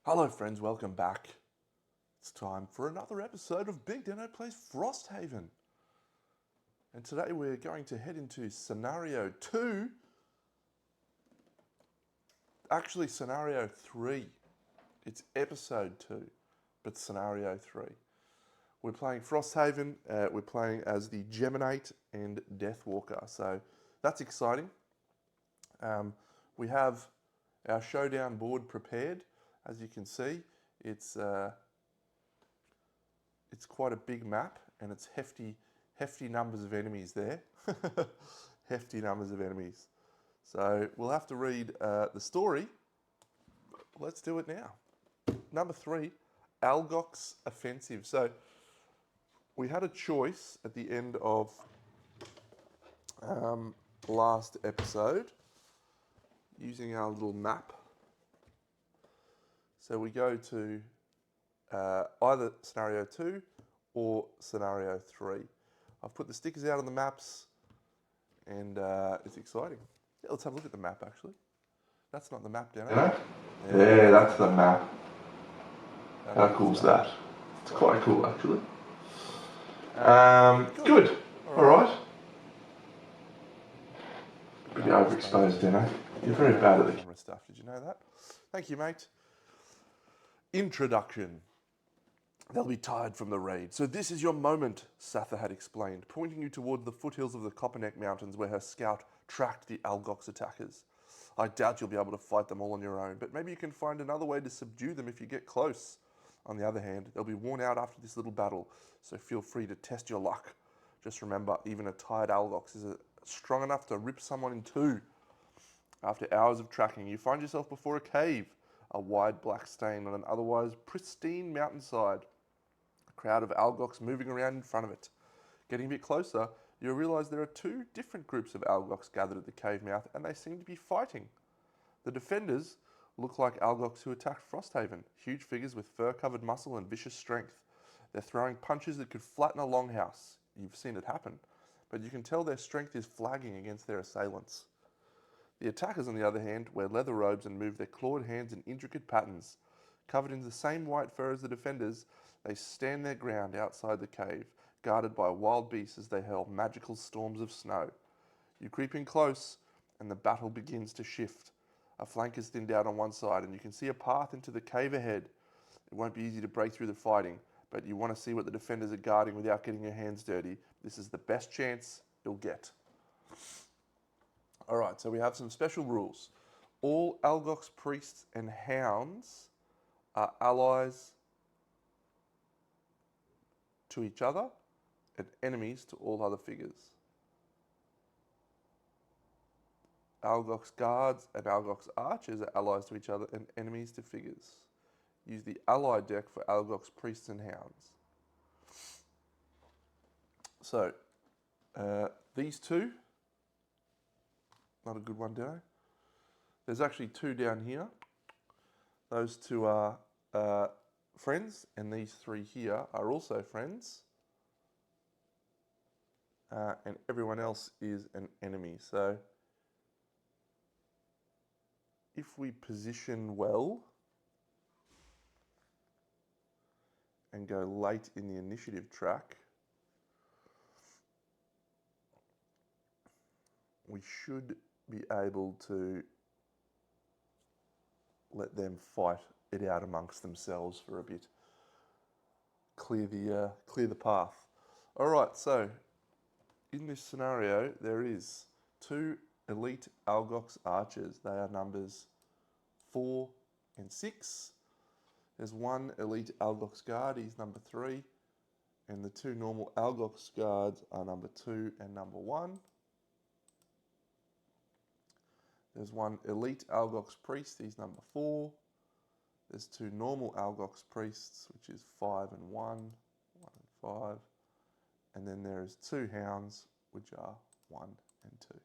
Hello friends, welcome back. It's time for another episode of BigDenoPlays Frosthaven. And today we're going to head into scenario 2. Actually scenario 3. It's episode 2, but scenario 3. We're playing Frosthaven, we're playing as the Geminate and Deathwalker, so that's exciting. We have our showdown board prepared. As you can see, it's quite a big map, and it's hefty numbers of enemies there. Hefty numbers of enemies. So we'll have to read the story. Let's do it now. Number 3, Algox Offensive. So we had a choice at the end of last episode using our little map. So we go to either scenario 2 or scenario 3. I've put the stickers out on the maps, and it's exciting. Yeah, let's have a look at the map actually. That's not the map, Dano. Yeah, that's the map. How That cool's is that? It's quite cool actually. Good. Good. Alright. Pretty overexposed, Dano. You're very bad at the camera stuff. Did you know that? Thank you, mate. Introduction. They'll be tired from the raid. So this is your moment, Satha had explained, pointing you toward the foothills of the Copperneck Mountains where her scout tracked the Algox attackers. I doubt you'll be able to fight them all on your own, but maybe you can find another way to subdue them if you get close. On the other hand, they'll be worn out after this little battle, so feel free to test your luck. Just remember, even a tired Algox is strong enough to rip someone in two. After hours of tracking, you find yourself before a cave, a wide black stain on an otherwise pristine mountainside. A crowd of Algox moving around in front of it. Getting a bit closer, you realise there are two different groups of Algox gathered at the cave mouth, and they seem to be fighting. The defenders look like Algox who attacked Frosthaven, huge figures with fur-covered muscle and vicious strength. They're throwing punches that could flatten a longhouse. You've seen it happen, but you can tell their strength is flagging against their assailants. The attackers, on the other hand, wear leather robes and move their clawed hands in intricate patterns. Covered in the same white fur as the defenders, they stand their ground outside the cave, guarded by wild beasts as they hurl magical storms of snow. You creep in close, and the battle begins to shift. A flank is thinned out on one side, and you can see a path into the cave ahead. It won't be easy to break through the fighting, but you want to see what the defenders are guarding without getting your hands dirty. This is the best chance you'll get. Alright, so we have some special rules. All Algox priests and hounds are allies to each other and enemies to all other figures. Algox guards and Algox archers are allies to each other and enemies to figures. Use the ally deck for Algox priests and hounds. So, these two, not a good one, Dano. There's actually two down here. Those two are friends, and these three here are also friends. And everyone else is an enemy. So if we position well and go late in the initiative track, we should be able to let them fight it out amongst themselves for a bit. Clear the path. All right, so in this scenario, there is two elite Algox archers. They are numbers 4 and 6. There's one elite Algox guard, he's number 3. And the two normal Algox guards are number 2 and number 1. There's one elite Algox priest, he's number 4. There's two normal Algox priests, which is 5 and 1, 1 and 5. And then there's two hounds, which are 1 and 2.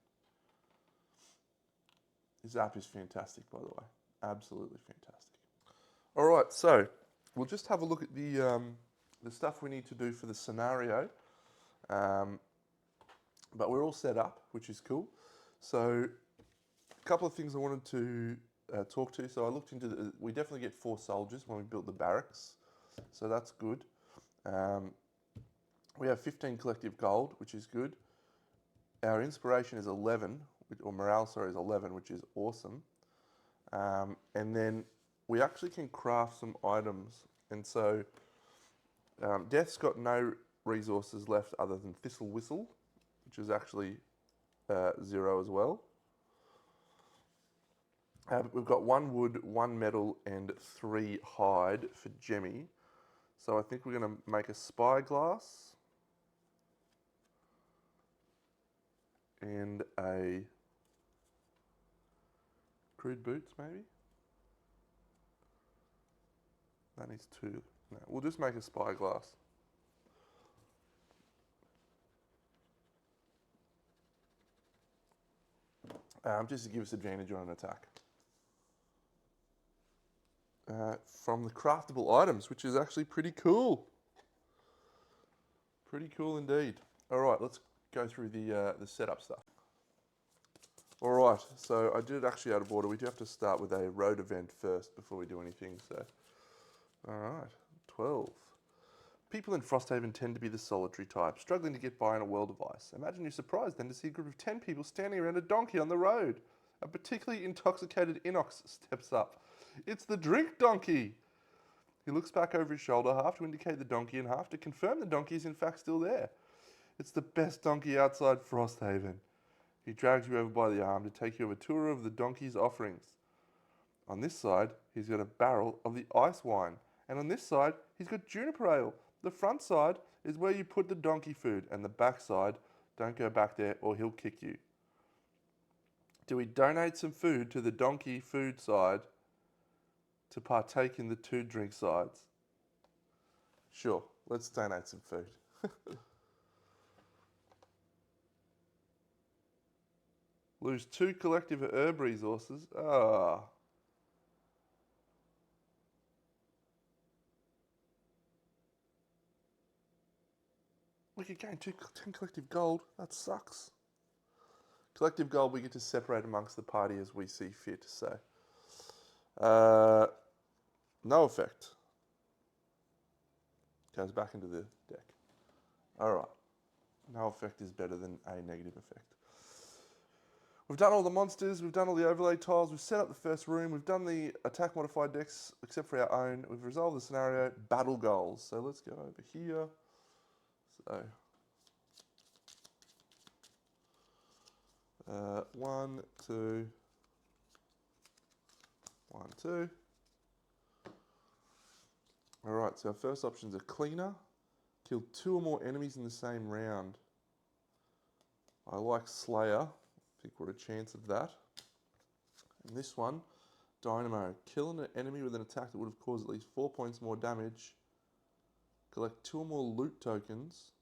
This app is fantastic, by the way. Absolutely fantastic. All right, so we'll just have a look at the stuff we need to do for the scenario. But we're all set up, which is cool. So a couple of things I wanted to talk to. So I looked into we definitely get 4 soldiers when we built the barracks, so that's good. We have 15 collective gold, which is good. Our inspiration is 11, or morale, sorry, is 11, which is awesome. And then we actually can craft some items. And so Death's got no resources left other than Thistle Whistle, which is actually 0 as well. We've got 1 wood, 1 metal, and 3 hide for Jemmy. So I think we're going to make a spyglass and a crude boots, maybe. That needs 2. No, we'll just make a spyglass. Just to give us advantage on an attack. From the craftable items, which is actually pretty cool. Pretty cool indeed. All right, let's go through the setup stuff. All right, so I did actually out of order. We do have to start with a road event first before we do anything. So, all right, 12. People in Frosthaven tend to be the solitary type, struggling to get by on a world of ice. Imagine you're surprised then to see a group of 10 people standing around a donkey on the road. A particularly intoxicated Inox steps up. It's the drink donkey! He looks back over his shoulder, half to indicate the donkey and half to confirm the donkey is in fact still there. It's the best donkey outside Frosthaven. He drags you over by the arm to take you on a tour of the donkey's offerings. On this side, he's got a barrel of the ice wine, and on this side, he's got juniper ale. The front side is where you put the donkey food, and the back side, don't go back there or he'll kick you. Do we donate some food to the donkey food side to partake in the 2 drink sides? Sure, let's donate some food. Lose 2 collective herb resources. Ah. We could gain 10 collective gold. That sucks. Collective gold we get to separate amongst the party as we see fit. So, no effect. Goes back into the deck. All right. No effect is better than a negative effect. We've done all the monsters, we've done all the overlay tiles, we've set up the first room, we've done the attack modified decks, except for our own. We've resolved the scenario, battle goals. So let's go over here. So, 1, 2, 1, 2. All right, so our first options are cleaner. Kill 2 or more enemies in the same round. I like Slayer. I think we're a chance of that. And this one, Dynamo. Kill an enemy with an attack that would have caused at least 4 points more damage. Collect 2 or more loot tokens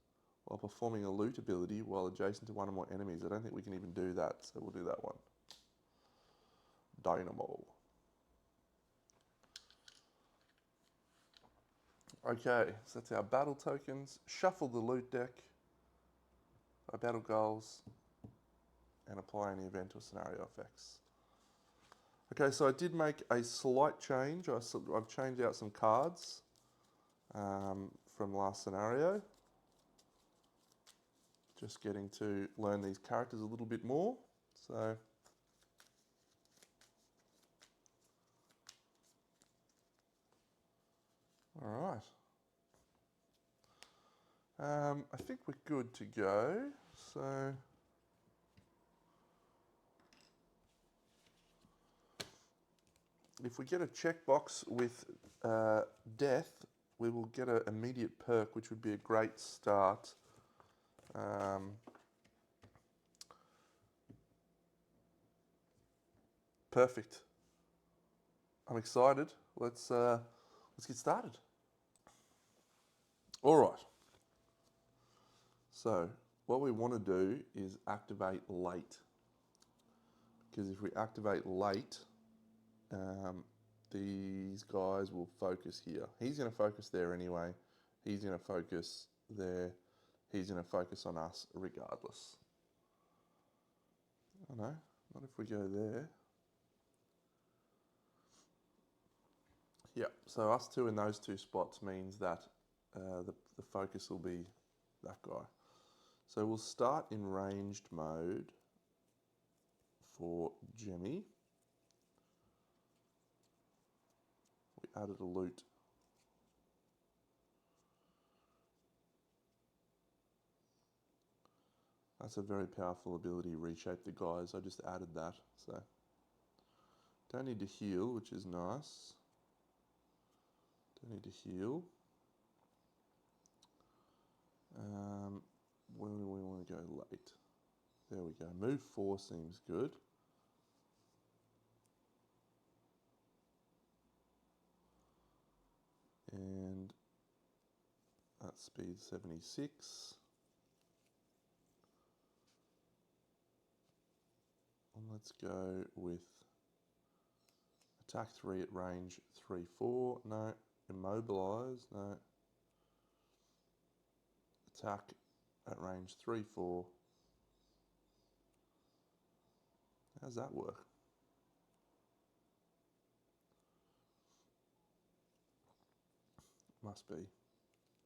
while performing a loot ability while adjacent to 1 or more enemies. I don't think we can even do that, so we'll do that one. Dynamo. Okay, so that's our battle tokens. Shuffle the loot deck by battle goals and apply any event or scenario effects. Okay, so I did make a slight change. I've changed out some cards from last scenario. Just getting to learn these characters a little bit more. So, all right. I think we're good to go. So, if we get a checkbox with death, we will get an immediate perk, which would be a great start. Perfect. I'm excited. Let's get started. All right. So what we want to do is activate late, because if we activate late, these guys will focus here. He's going to focus there anyway. He's going to focus there. He's going to focus on us regardless. Oh no, not if we go there. Yeah, so us two in those two spots means that the focus will be that guy. So we'll start in ranged mode for Jemmy. We added a loot. That's a very powerful ability, reshape the guys. I just added that, so. Don't need to heal, which is nice. Don't need to heal. When do we want to go late? There we go. Move 4 seems good. And that's speed 76. And let's go with attack 3 at range 3, 4. No. Immobilize. No. Attack at range 3, 4. How's that work? Must be.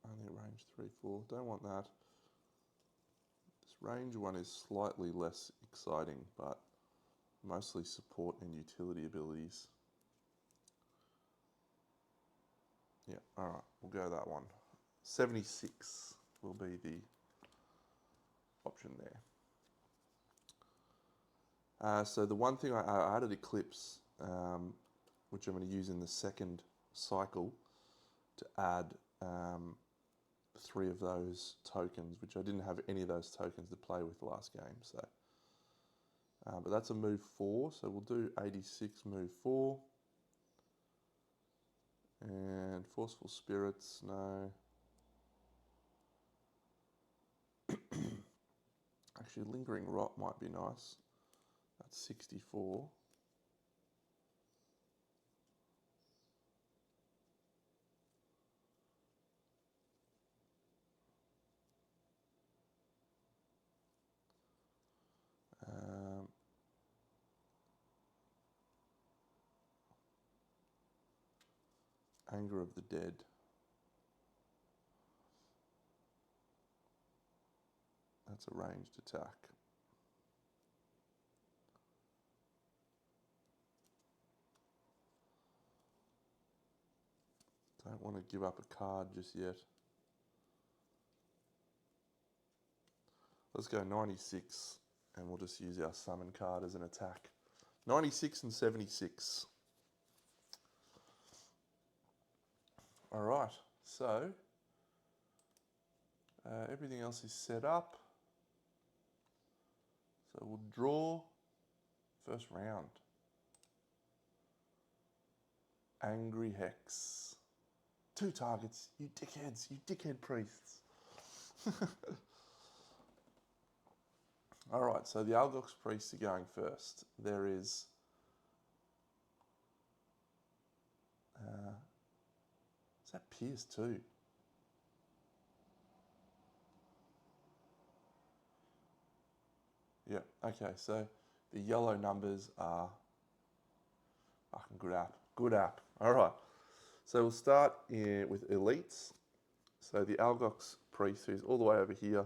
Only at range 3, 4. Don't want that. This range one is slightly less exciting, but mostly support and utility abilities. Yeah, alright, we'll go that one. 76 will be the option there. So the one thing I added Eclipse, which I'm going to use in the second cycle to add 3 of those tokens, which I didn't have any of those tokens to play with last game. So, but that's a move 4, so we'll do 86 move 4. And Forceful Spirits, no. Actually, Lingering Rot might be nice. That's 64. Anger of the Dead. That's a ranged attack. Don't want to give up a card just yet. Let's go 96 and we'll just use our summon card as an attack. 96 and 76. Alright, so everything else is set up. So we'll draw first round. Angry Hex. 2 targets, you dickheads, you dickhead priests. Alright, so the Algox priests are going first. There is is that Pierce 2? Yeah, okay, so the yellow numbers are fucking good app. Good app. Alright. So we'll start with elites. So the Algox priest, who's all the way over here,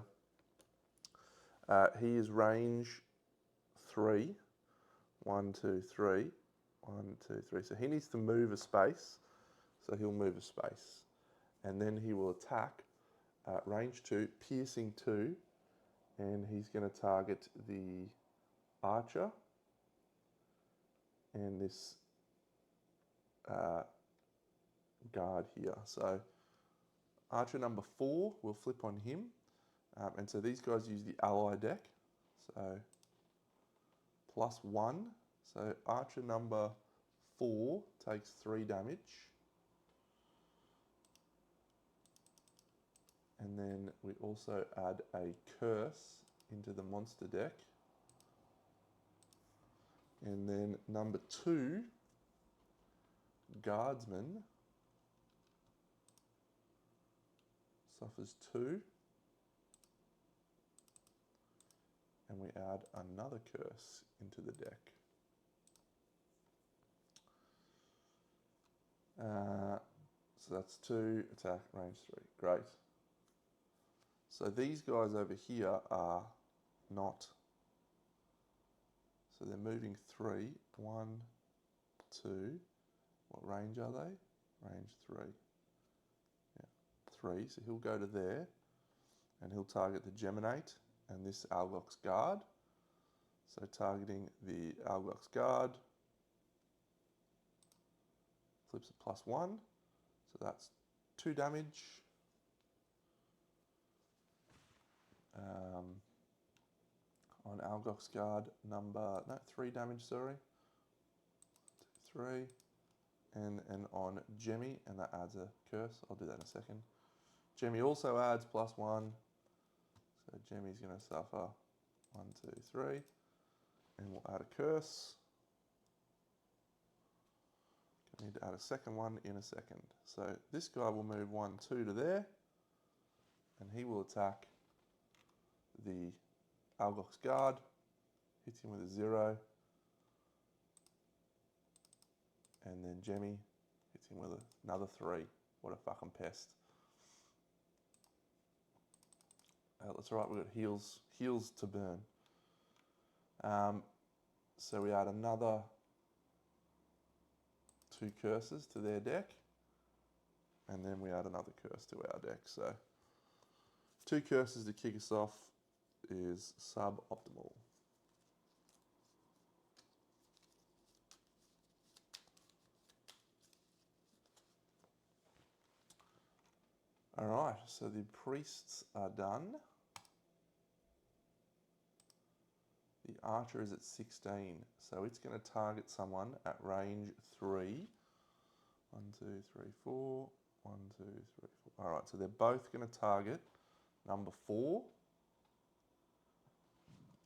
he is range 3. 1, 2, 3. 1, 2, 3. So he needs to move a space. So he'll move a space. And then he will attack range 2, piercing 2. And he's going to target the archer and this guard here. So archer number 4 will flip on him. And so these guys use the ally deck. So +1. So archer number 4 takes 3 damage. And then we also add a curse into the monster deck. And then number 2, guardsman, suffers 2. And we add another curse into the deck. So that's 2, attack, range 3. Great. So these guys over here are not. So they're moving 3. 1, 2. What range are they? Range 3. Yeah, 3. So he'll go to there and he'll target the Geminate and this Algox Guard. So targeting the Algox Guard, flips a +1. So that's 2 damage. On Algox Guard number, no, 3 damage, sorry. 2, 3. And on Jemmy, and that adds a curse. I'll do that in a second. Jemmy also adds +1. So Jemmy's going to suffer 1, 2, 3. And we'll add a curse. Need to add a second one in a second. So this guy will move 1, 2 to there, and he will attack the Algox Guard, hits him with a 0, and then Jemmy hits him with another 3. What a fucking pest. That's right, we've got heals to burn. So we add another 2 curses to their deck, and then we add another curse to our deck. So 2 curses to kick us off is suboptimal. All right, so the priests are done. The archer is at 16, so it's going to target someone at range 3. 1, 2, 3, 4. 1, 2, 3, 4. All right, so they're both going to target number 4.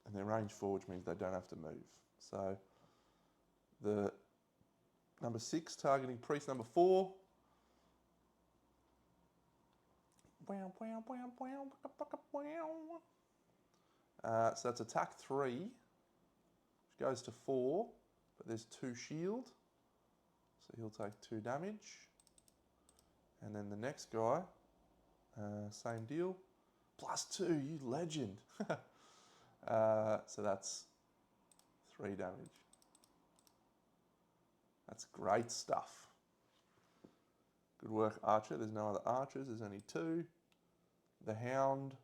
And they're range 4, which means they don't have to move. So the number 6 targeting priest number 4. So that's attack 3, which goes to 4, but there's 2 shield. So he'll take 2 damage. And then the next guy, same deal. +2, you legend. So that's 3 damage. That's great stuff. Good work, Archer. There's no other archers. There's only 2. The Hound.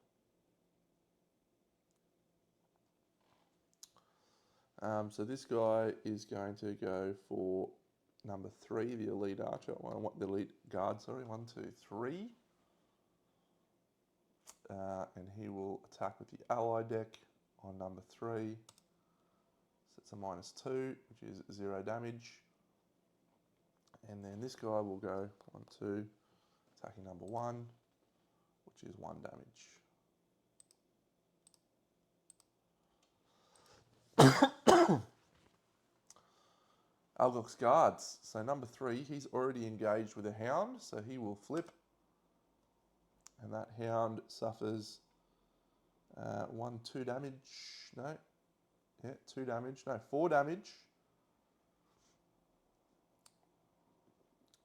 So this guy is going to go for number 3, the elite archer. The elite guard, sorry. 1, 2, 3. And he will attack with the ally deck on number 3. So it's a -2, which is 0 damage. And then this guy will go 1, 2, attacking number 1, which is 1 damage. Algox Guards. So number 3, he's already engaged with a Hound, so he will flip. And that Hound suffers 1, 2 damage. No. Yeah, 2 damage. No, 4 damage.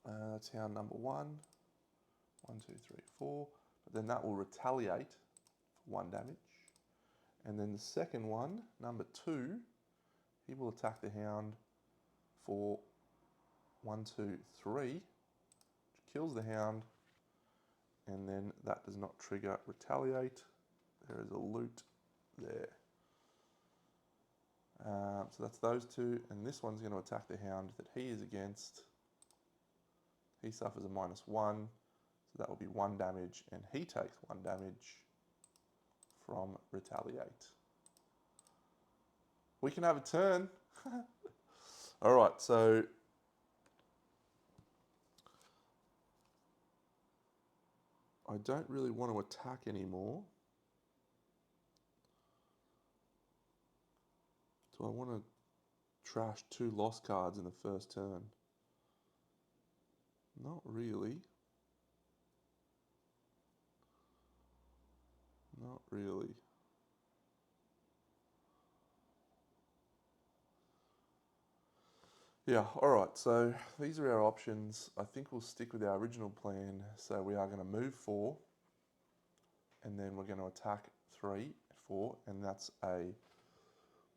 That's Hound number 1. 1, 2, 3, 4. But then that will retaliate for 1 damage. And then the second one, number 2, he will attack the Hound for 1, 2, 3, which kills the Hound. And then that does not trigger retaliate. There is a loot there. So that's those 2. And this one's going to attack the Hound that he is against. He suffers a -1. So that will be 1 damage. And he takes 1 damage from retaliate. We can have a turn. All right, so I don't really want to attack anymore. So I want to trash 2 lost cards in the first turn. Not really. Not really. Yeah, all right, so these are our options. I think we'll stick with our original plan. So we are going to move 4, and then we're going to attack 3, 4, and that's a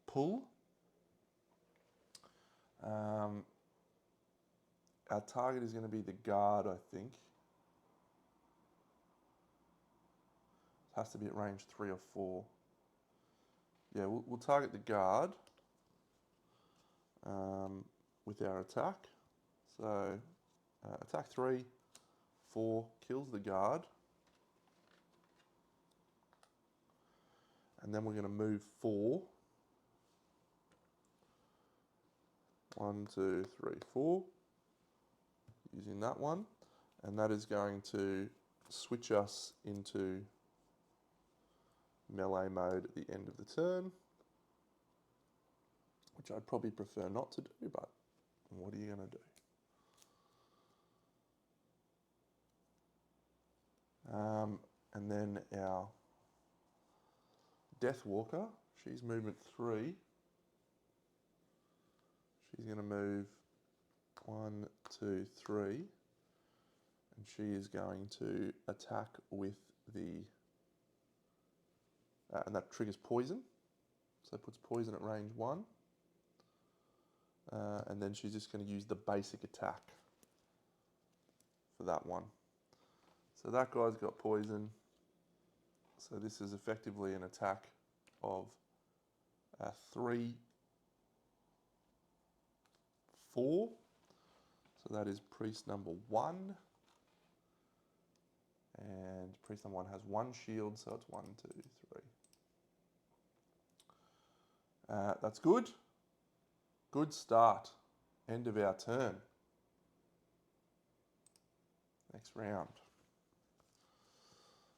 pull. Our target is going to be the guard, I think. It has to be at range 3 or 4. Yeah, we'll target the guard with our attack. So attack 3, 4 kills the guard. And then we're going to move 4. 1, 2, 3, 4. Using that one. And that is going to switch us into melee mode at the end of the turn, which I'd probably prefer not to do, but what are you going to do? And then our Deathwalker, she's movement 3. She's going to move 1, 2, 3, and she is going to attack with the, and that triggers poison, so it puts poison at range 1, and then she's just going to use the basic attack for that one. So that guy's got poison, so this is effectively an attack of 3, 4. So that is priest number 1. And priest number 1 has 1 shield, so it's 1, 2, 3. That's good. Good start. End of our turn. Next round.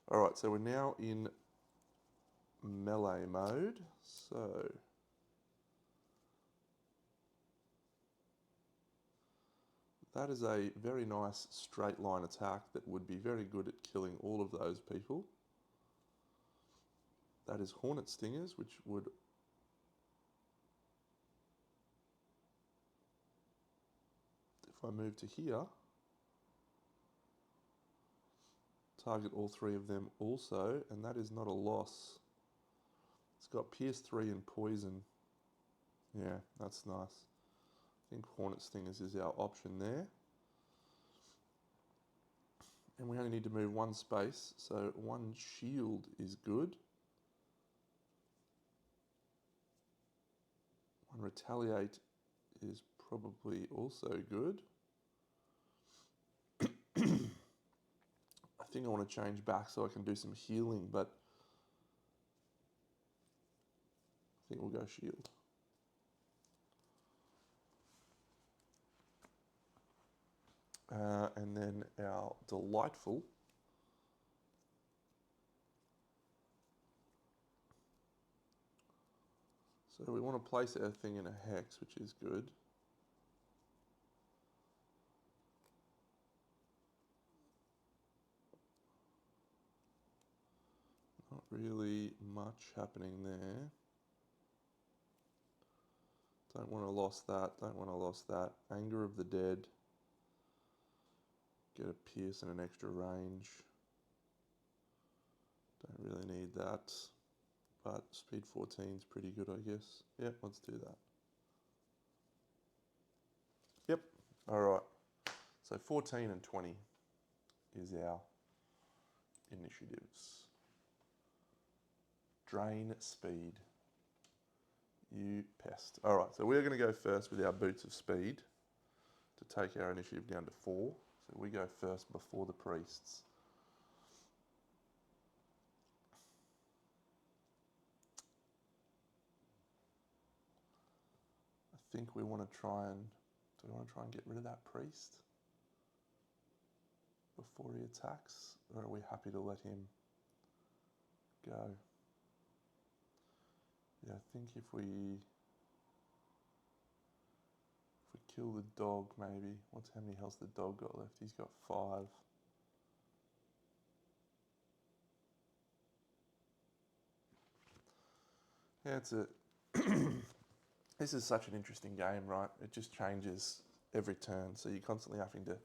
All right, so we're now in melee mode. So that is a very nice straight line attack that would be very good at killing all of those people. That is Hornet Stingers, which would if I move to here, target all 3 of them also, and that is not a loss. It's got Pierce 3 and Poison. Yeah, that's nice. I think Hornet Stingers is our option there. And we only need to move 1 space, so 1 shield is good. 1 retaliate is probably also good. I think I want to change back so I can do some healing, but I think we'll go shield. And then our Delightful. So we want to place our thing in a hex, which is good. Not really much happening there. Don't want to lose that, don't want to lose that. Anger of the Dead. Get a pierce and an extra range. Don't really need that. But speed 14 is pretty good, I guess. Yep, let's do that. Yep, alright. So 14 and 20 is our initiatives. Drain speed. You pest. Alright, so we're going to go first with our Boots of Speed to take our initiative down to 4. So we go first before the priests. I think we want to try and, do we want to try and get rid of that priest before he attacks, or are we happy to let him go? Yeah, I think if we kill the dog, maybe. How many health's the dog got left? He's got 5. Yeah, that's it. This is such an interesting game, right? It just changes every turn, so you're constantly having to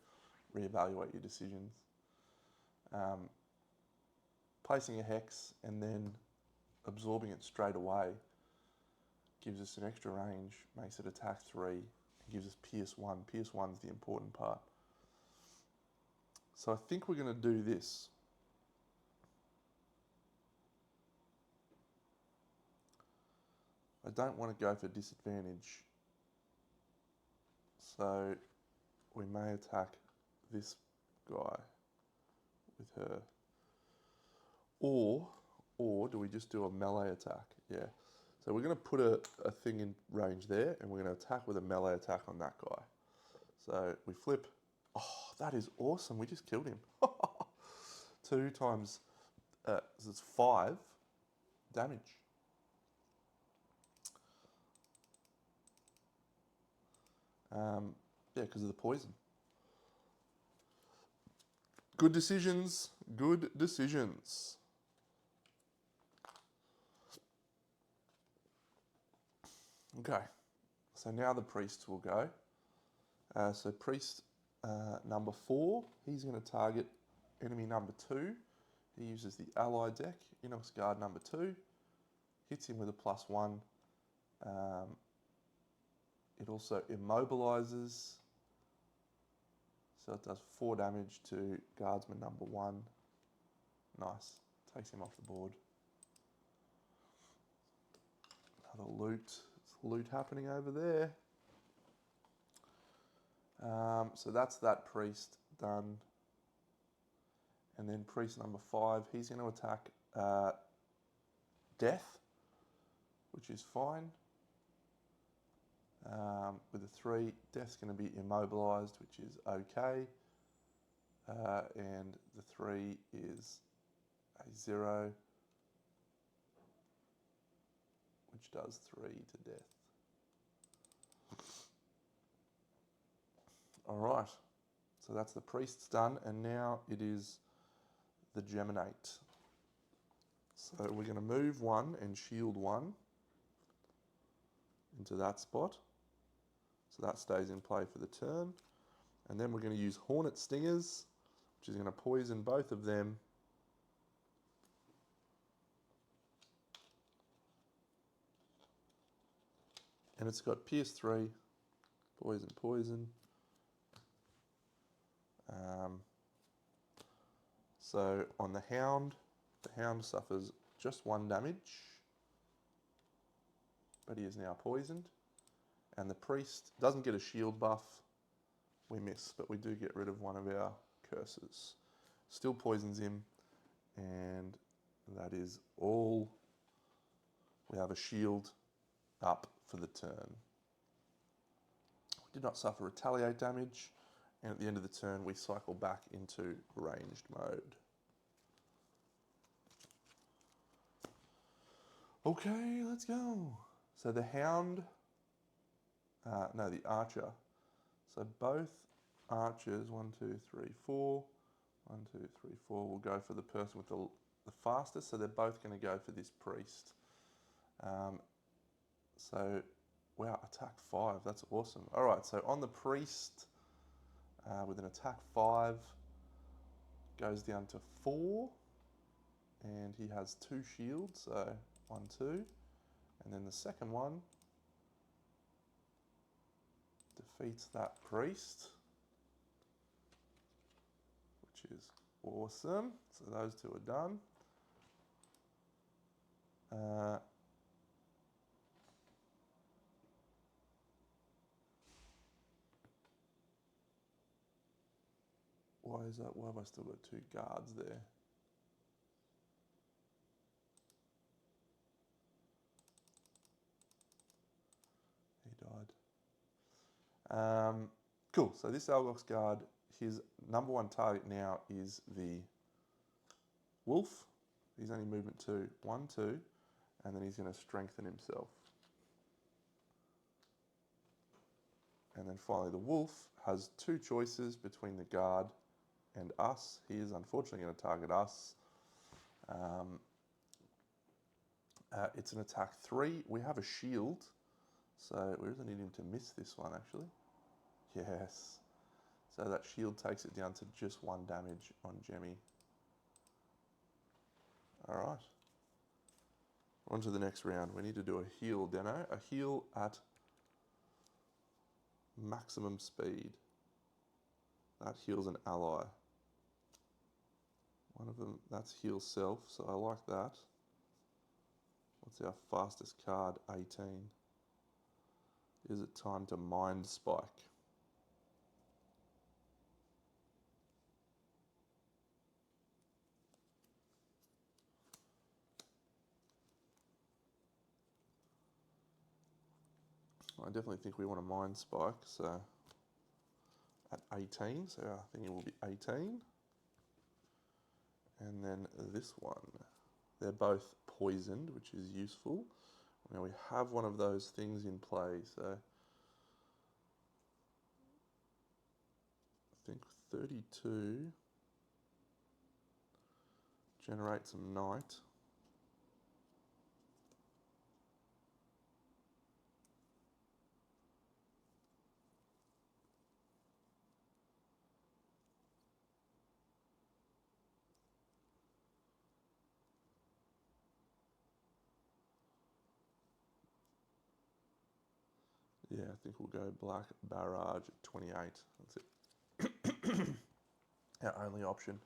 reevaluate your decisions. Placing a hex and then absorbing it straight away gives us an extra range, makes it attack 3, and gives us Pierce 1. Pierce 1's the important part. So I think we're going to do this. I don't want to go for disadvantage. So we may attack this guy with her. Or do we just do a melee attack? Yeah. So we're going to put a thing in range there, and we're going to attack with a melee attack on that guy. So we flip. Oh, that is awesome. We just killed him. 2 times, so it's 5 damage. Yeah, because of the poison. Good decisions. Good decisions. Okay, so now the priests will go. So priest number 4, he's going to target enemy number 2. He uses the ally deck, Inox Guard number 2. Hits him with a +1. It also immobilizes. So it does 4 damage to guardsman number 1. Nice. Takes him off the board. Another loot. There's loot happening over there. So that's that priest done. And then priest number 5, he's going to attack death, which is fine. With a 3, death's going to be immobilized, which is okay. And the 3 is a 0, which does 3 to death. All right, so that's the priests done, and now it is the Geminate. So we're going to move 1 and shield 1 into that spot. So that stays in play for the turn. And then we're going to use Hornet Stingers, which is going to poison both of them. And it's got Pierce 3, poison, poison. So on the Hound suffers just 1 damage, but he is now poisoned. And the Priest doesn't get a shield buff. We miss, but we do get rid of one of our curses. Still poisons him, and that is all. We have a shield up for the turn. We did not suffer retaliate damage, and at the end of the turn we cycle back into ranged mode. Okay, let's go. So the Hound, the Archer. So both archers, 1, 2, 3, 4. 1, 2, 3, 4 will go for the person with the fastest, so they're both going to go for this priest. So, wow, attack 5, that's awesome. All right, so on the priest, with an attack 5, goes down to 4, and he has 2 shields, so 1, 2, and then the second one defeats that priest, which is awesome. So those 2 are done. Why is that? Why have I still got 2 guards there? He died. Cool, so this Algox guard, his number 1 target now is the wolf. He's only movement 2, 1, 2, and then he's going to strengthen himself. And then finally the wolf has 2 choices between the guard and us. He is unfortunately going to target us. It's an attack 3. We have a shield, So we really need him to miss this one, actually. Yes. So that shield takes it down to just 1 damage on Jemmy. All right. On to the next round. We need to do a heal, Deno. A heal at maximum speed. That heals an ally. One of them, that's heal self, so I like that. What's our fastest card? 18. Is it time to Mind Spike? I definitely think we want a Mind Spike, so at 18, so I think it will be 18. And then this one. They're both poisoned, which is useful. Now we have one of those things in play, so I think 32 generate some night. Yeah, I think we'll go Black Barrage at 28. That's it. Our only option.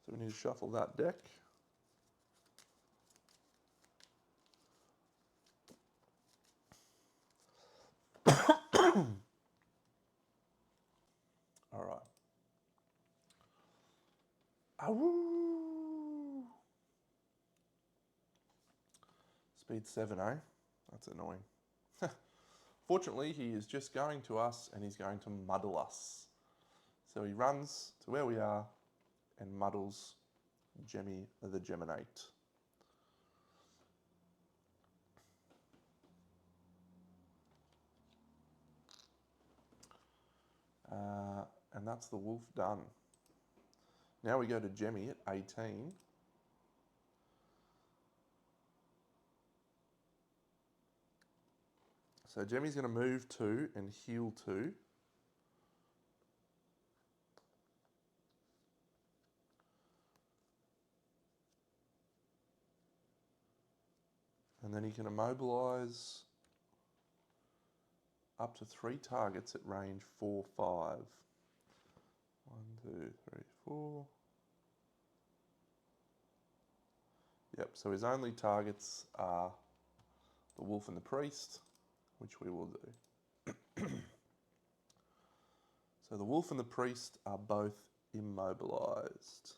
So we need to shuffle that deck. All right. Awoo! Speed 7, eh? That's annoying. Fortunately, he is just going to us and he's going to muddle us. So he runs to where we are and muddles Jemmy the Geminate. And that's the wolf done. Now we go to Jemmy at 18. So Jemmy's going to move 2 and heal 2. And then he can immobilise up to 3 targets at range 4, 5. 1, 2, 3, 4. Yep, so his only targets are the wolf and the priest, which we will do. So the wolf and the priest are both immobilised.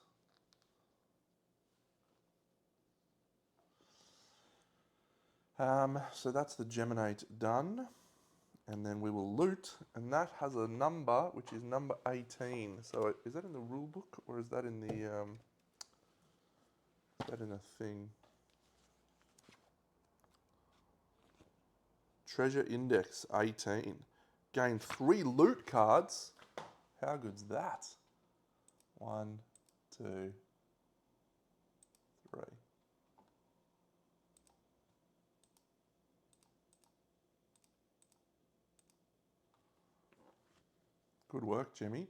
So that's the Geminate done. And then we will loot, and that has a number, which is number 18. So is that in the rule book, or is that in the, is that in a thing? Treasure Index 18. Gain 3 loot cards. How good's that? 1, 2, 3. Good work, Jimmy.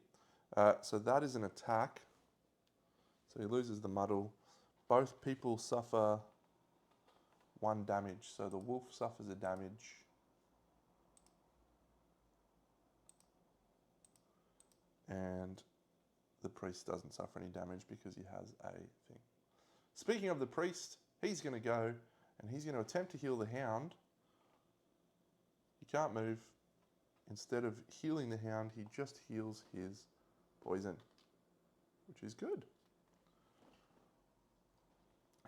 So that is an attack. So he loses the muddle. Both people suffer 1 damage. So the wolf suffers a damage. And the priest doesn't suffer any damage because he has a thing. Speaking of the priest, he's going to go and he's going to attempt to heal the hound. He can't move. Instead of healing the hound, he just heals his poison, which is good.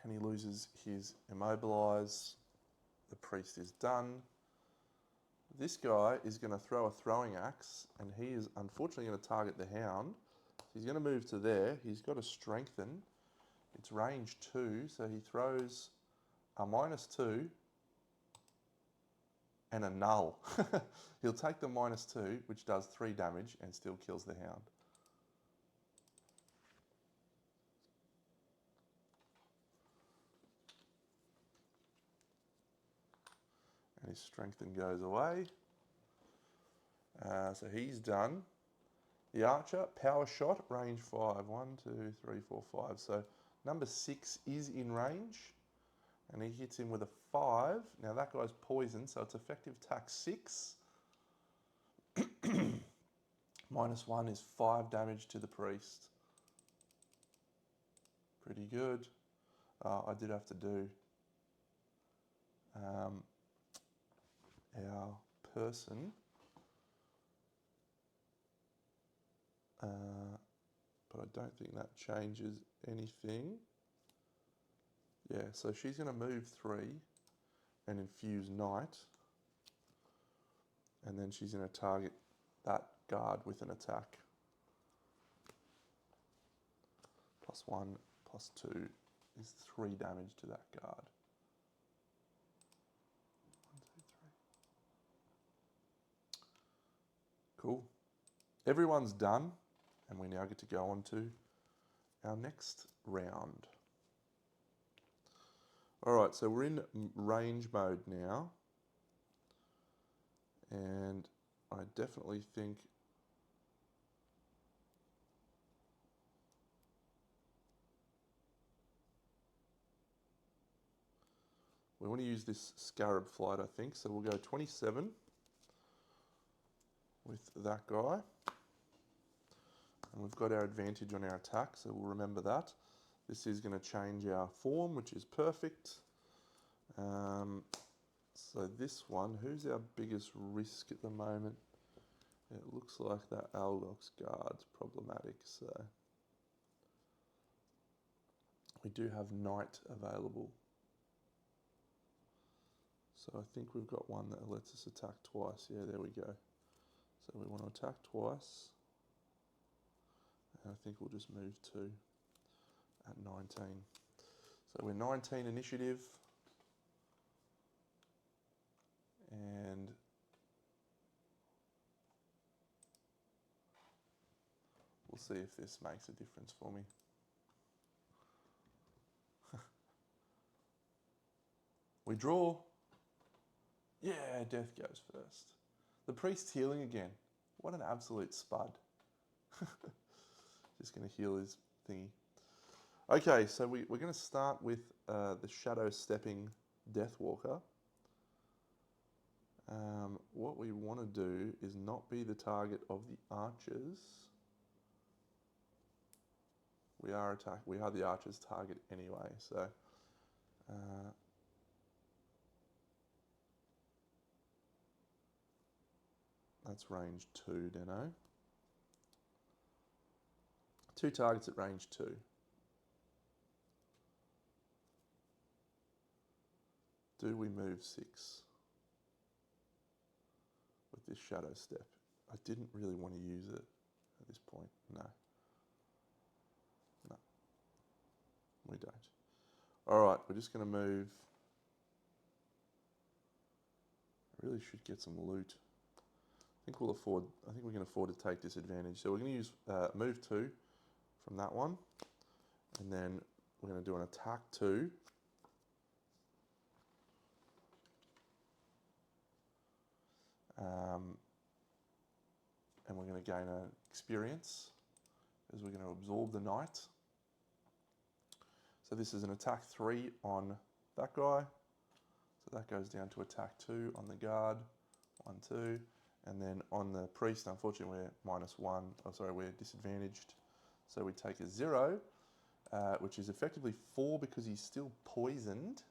And he loses his immobilise. The priest is done. This guy is going to throw a throwing axe, and he is unfortunately going to target the hound. So he's going to move to there. He's got to strengthen. It's range 2, so he throws a -2 and a null. He'll take the -2, which does 3 damage and still kills the hound. And his strengthen goes away. So he's done. The archer, power shot, range 5. 1, 2, 3, 4, 5. So number 6 is in range, and he hits him with a 5. Now that guy's poisoned, so it's effective attack 6. -1 is 5 damage to the priest. Pretty good. I did have to do our person, but I don't think that changes anything. Yeah, so she's going to move 3 and infuse Knight, and then she's going to target that guard with an attack. +1, +2 is 3 damage to that guard. 1, 2, 3. Cool. Everyone's done, and we now get to go on to our next round. All right, so we're in range mode now, and I definitely think we want to use this Scarab Flight, I think. So we'll go 27 with that guy. And we've got our advantage on our attack, so we'll remember that. This is going to change our form, which is perfect. So this one, who's our biggest risk at the moment? It looks like that Algox guard's problematic, so we do have Knight available. So I think we've got one that lets us attack twice. Yeah, there we go. So we want to attack twice. And I think we'll just move 2 at 19. So we're 19 initiative. And we'll see if this makes a difference for me. We draw. Yeah, death goes first. The priest's healing again. What an absolute spud. Just going to heal his thingy. Okay, so we're going to start with the shadow stepping Deathwalker. What we want to do is not be the target of the archers. We are the archer's target anyway, so that's range 2, Deno. 2 targets at range 2. Do we move 6 with this shadow step? I didn't really want to use it at this point. No. No. We don't. All right, we're just going to move. I really should get some loot. I think we can afford to take disadvantage. So we're going to use move 2 from that one, and then we're going to do an attack 2. And we're going to gain an experience as we're going to absorb the Knight. So this is an attack 3 on that guy. So that goes down to attack 2 on the guard. 1, 2. And then on the priest, unfortunately, we're -1. Oh, sorry, we're disadvantaged. So we take a 0, which is effectively 4 because he's still poisoned.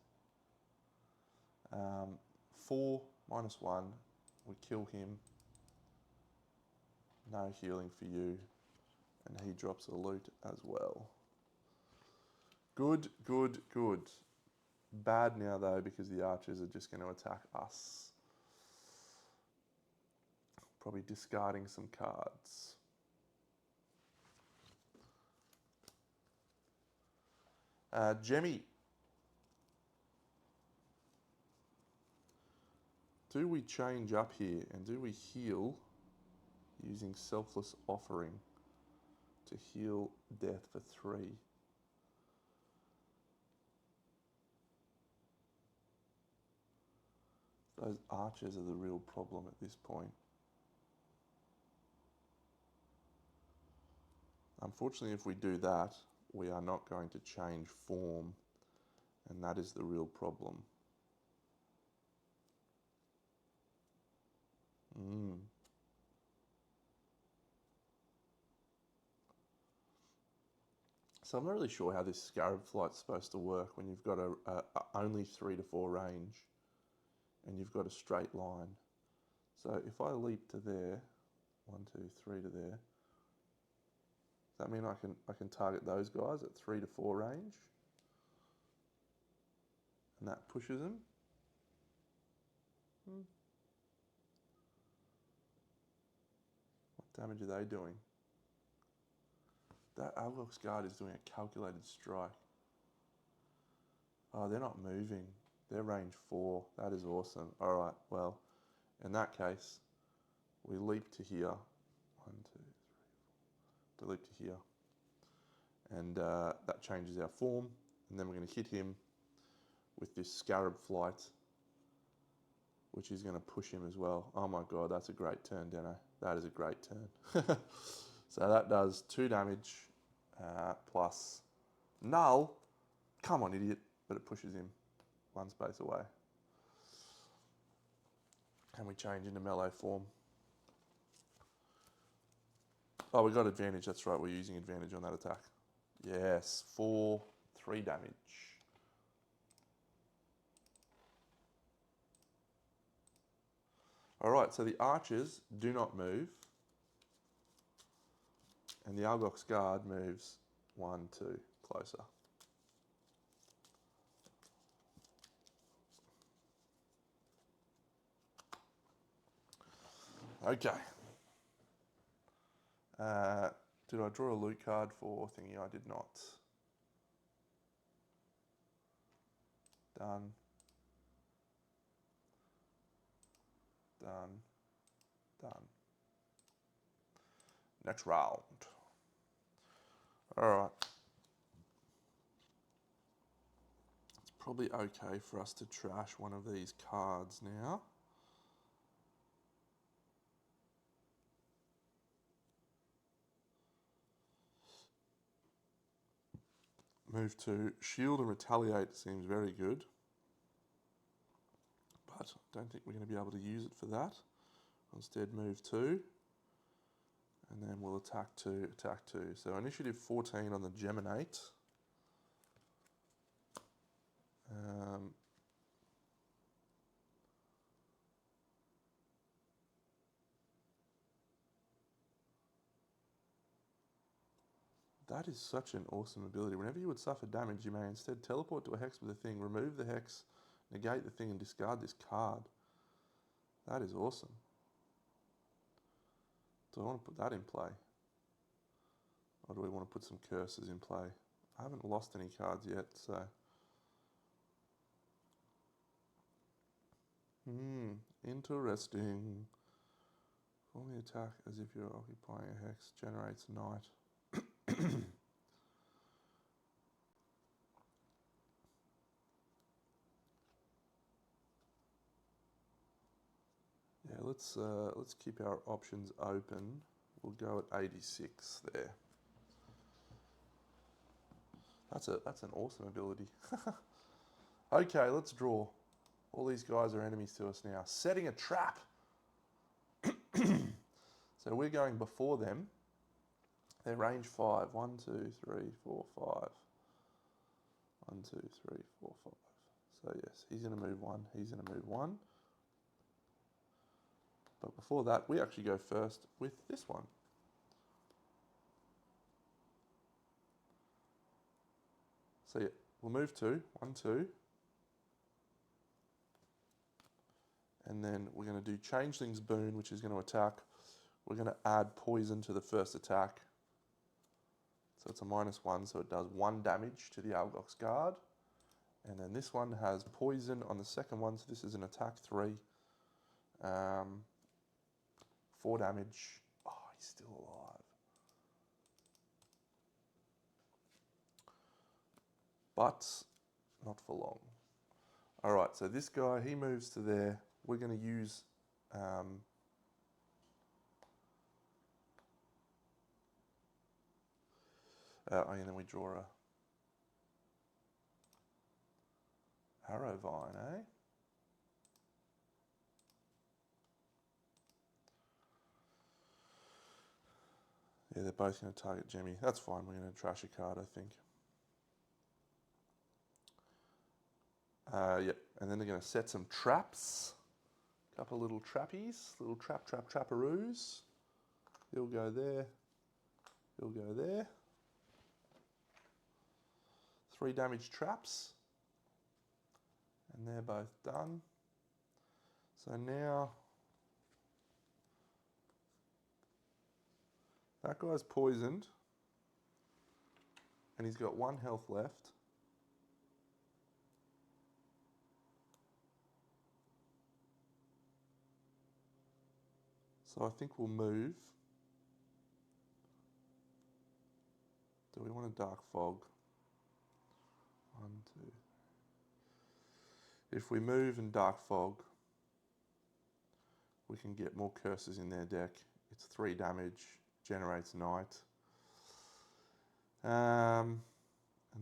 4 -1. We kill him. No healing for you. And he drops a loot as well. Good, good, good. Bad now, though, because the archers are just going to attack us. Probably discarding some cards. Jemmy. Do we change up here and do we heal using Selfless Offering to heal death for 3? Those archers are the real problem at this point. Unfortunately, if we do that, we are not going to change form, and that is the real problem. So I'm not really sure how this scarab flight's supposed to work when you've got a only 3 to 4 range and you've got a straight line. So if I leap to there, 1, 2, 3 to there, does that mean I can target those guys at 3 to 4 range? And that pushes them? What damage are they doing? That Algox guard is doing a calculated strike. Oh, they're not moving. They're range 4. That is awesome. All right, well, in that case, we leap to here. 1, 2, 3, 4. To leap to here. And that changes our form. And then we're going to hit him with this scarab flight, which is going to push him as well. Oh my god, that's a great turn, Deno. That is a great turn. So that does 2 damage plus null. Come on, idiot. But it pushes him 1 space away. And we change into melee form. Oh, we got advantage. That's right. We're using advantage on that attack. Yes, 3 damage. All right, so the archers do not move. And the Algox guard moves 1, 2 closer. Okay. Did I draw a loot card for thingy? I did not. Done. Done. Done. Next round. All right. It's probably okay for us to trash one of these cards now. Move to shield and retaliate seems very good. But I don't think we're going to be able to use it for that. Instead, move 2. And then we'll attack 2, attack 2. So initiative 14 on the Geminate. That is such an awesome ability. Whenever you would suffer damage, you may instead teleport to a hex with a thing, remove the hex, negate the thing, and discard this card. That is awesome. Do I want to put that in play? Or do we want to put some curses in play? I haven't lost any cards yet, so... Interesting. Perform the attack as if you're occupying a hex, generates night. Yeah, let's keep our options open. We'll go at 86 there. That's an awesome ability. Okay, let's draw. All these guys are enemies to us now. Setting a trap. So we're going before them. They're range 5. 1, 2, 3, 4, 5. 1, 2, 3, 4, 5. So yes, he's going to move 1. He's going to move 1. But before that, we actually go first with this one. So yeah, we'll move 2. 1, 2. And then we're going to do Changeling's Boon, which is going to attack. We're going to add poison to the first attack. So it's a -1, so it does 1 damage to the Algox guard. And then this one has poison on the second one, so this is an attack 3. 4 damage. Oh, he's still alive. But not for long. All right, so this guy, he moves to there. we're going to use and then we draw a arrow vine, eh? Yeah, they're both going to target Jemmy. That's fine. We're going to trash a card, I think. Yep, and then they're going to set some traps. A couple of little trappies, little trapperoos. He'll go there. He'll go there. 3 damage traps. And they're both done. So now that guy's poisoned. And he's got 1 health left. So I think we'll move. Do we want a dark fog? 1, 2. If we move and dark fog, we can get more curses in their deck. It's 3 damage, generates night. And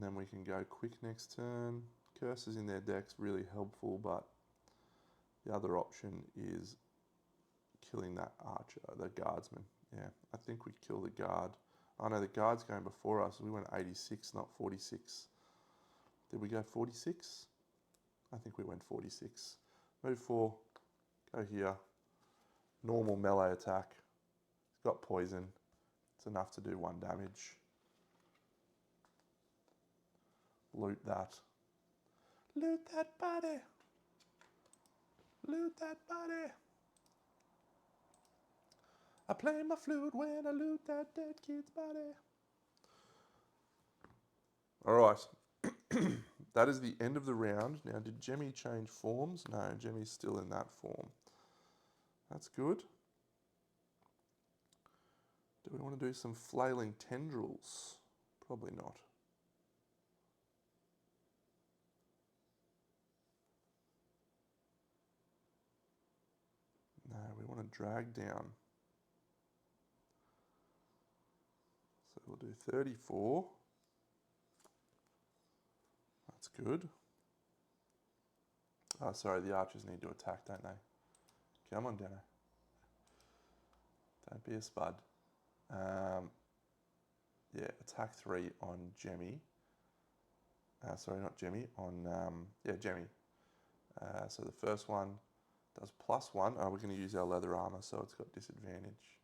then we can go quick next turn. Curses in their deck's really helpful, but the other option is killing that archer, the guardsman. Yeah, I think we'd kill the guard. Oh no, the guard's going before us. We went 86, not 46. Did we go 46? I think we went 46. Move 4, go here. Normal melee attack. It's got poison. It's enough to do 1 damage. Loot that. Loot that body. Loot that body. I play my flute when I loot that dead kid's body. All right. That is the end of the round. Now, did Jemmy change forms? No, Jemmy's still in that form. That's good. Do we want to do some flailing tendrils? Probably not. No, we want to drag down. So we'll do 34. That's good. Oh, sorry, the archers need to attack, don't they? Come on, Deno. Don't be a spud. Yeah, attack 3 on Jemmy. Sorry, not Jemmy, on, Jemmy. So the first one does +1. Oh, we're going to use our leather armor, so it's got disadvantage.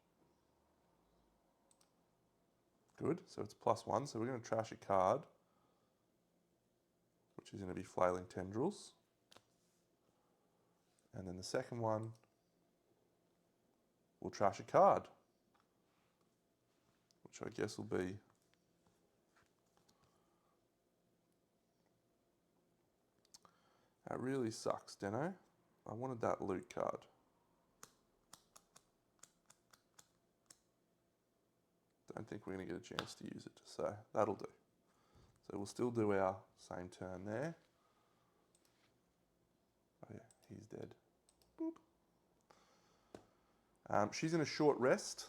Good, so it's +1. So we're going to trash a card, which is going to be flailing tendrils. And then the second one, we'll trash a card, which I guess will be that really sucks, Deno. I wanted that loot card. Don't think we're going to get a chance to use it, so that'll do. So we'll still do our same turn there. Oh yeah, he's dead. Boop. She's in a short rest.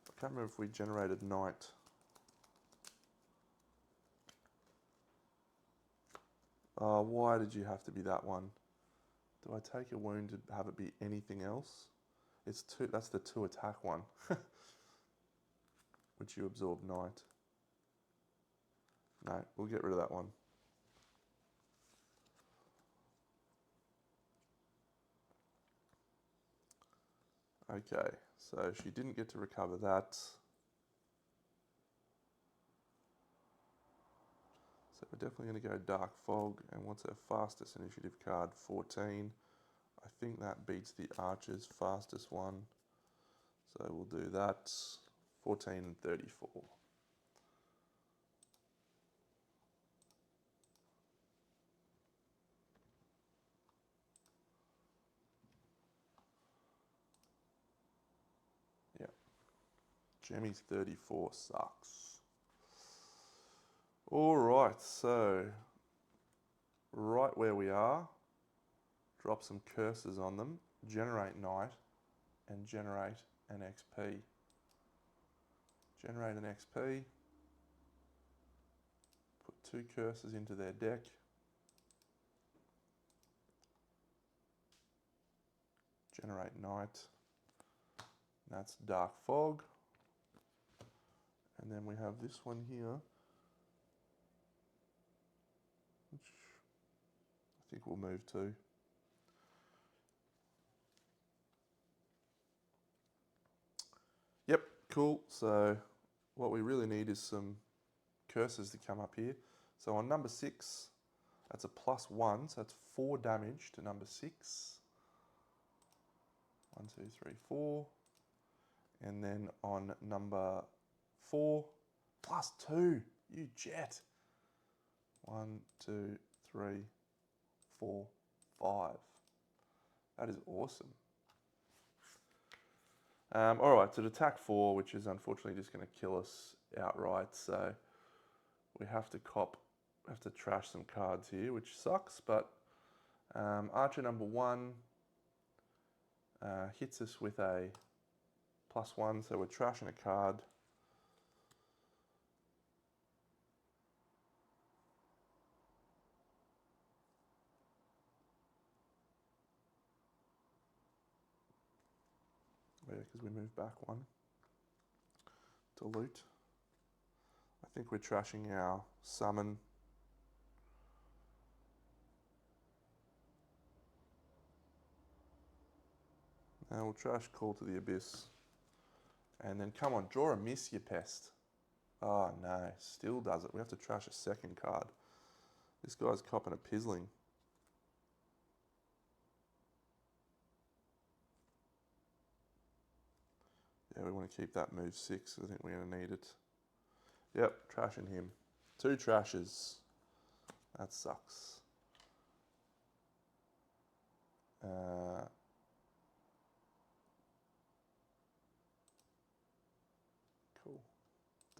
I can't remember if we generated night. Oh, why did you have to be that one? Do I take a wound to have it be anything else? It's 2, that's the 2 attack one. Which you absorb night. No, we'll get rid of that one. Okay, so she didn't get to recover that. So we're definitely going to go Dark Fog, and what's her fastest initiative card? 14. I think that beats the Archer's fastest one. So we'll do that. 14 and 34. Yeah. Jemmy's 34 sucks. All right, so right where we are, drop some curses on them, generate knight, and generate an XP. Generate an XP, put 2 curses into their deck. Generate knight. That's Dark Fog. And then we have this one here, which I think we'll move to. Yep, cool. So what we really need is some curses to come up here. So on number 6, that's a +1, so that's 4 damage to number 6. 1, 2, 3, 4. And then on number 4, +2, you jet. 1, 2, 3, 4, 5. That is awesome. All right, so to attack 4, which is unfortunately just going to kill us outright. So we have to trash some cards here, which sucks. But Archer number 1 hits us with a +1, so we're trashing a card. Yeah, because we moved back 1 to loot. I think we're trashing our summon. Now we'll trash Call to the Abyss. And then come on, draw a miss, you pest. Oh no, still does it. We have to trash a second card. This guy's copping a pizzling. Yeah, we want to keep that move 6. I think we're going to need it. Yep, trashing him. 2 trashes. That sucks. Cool.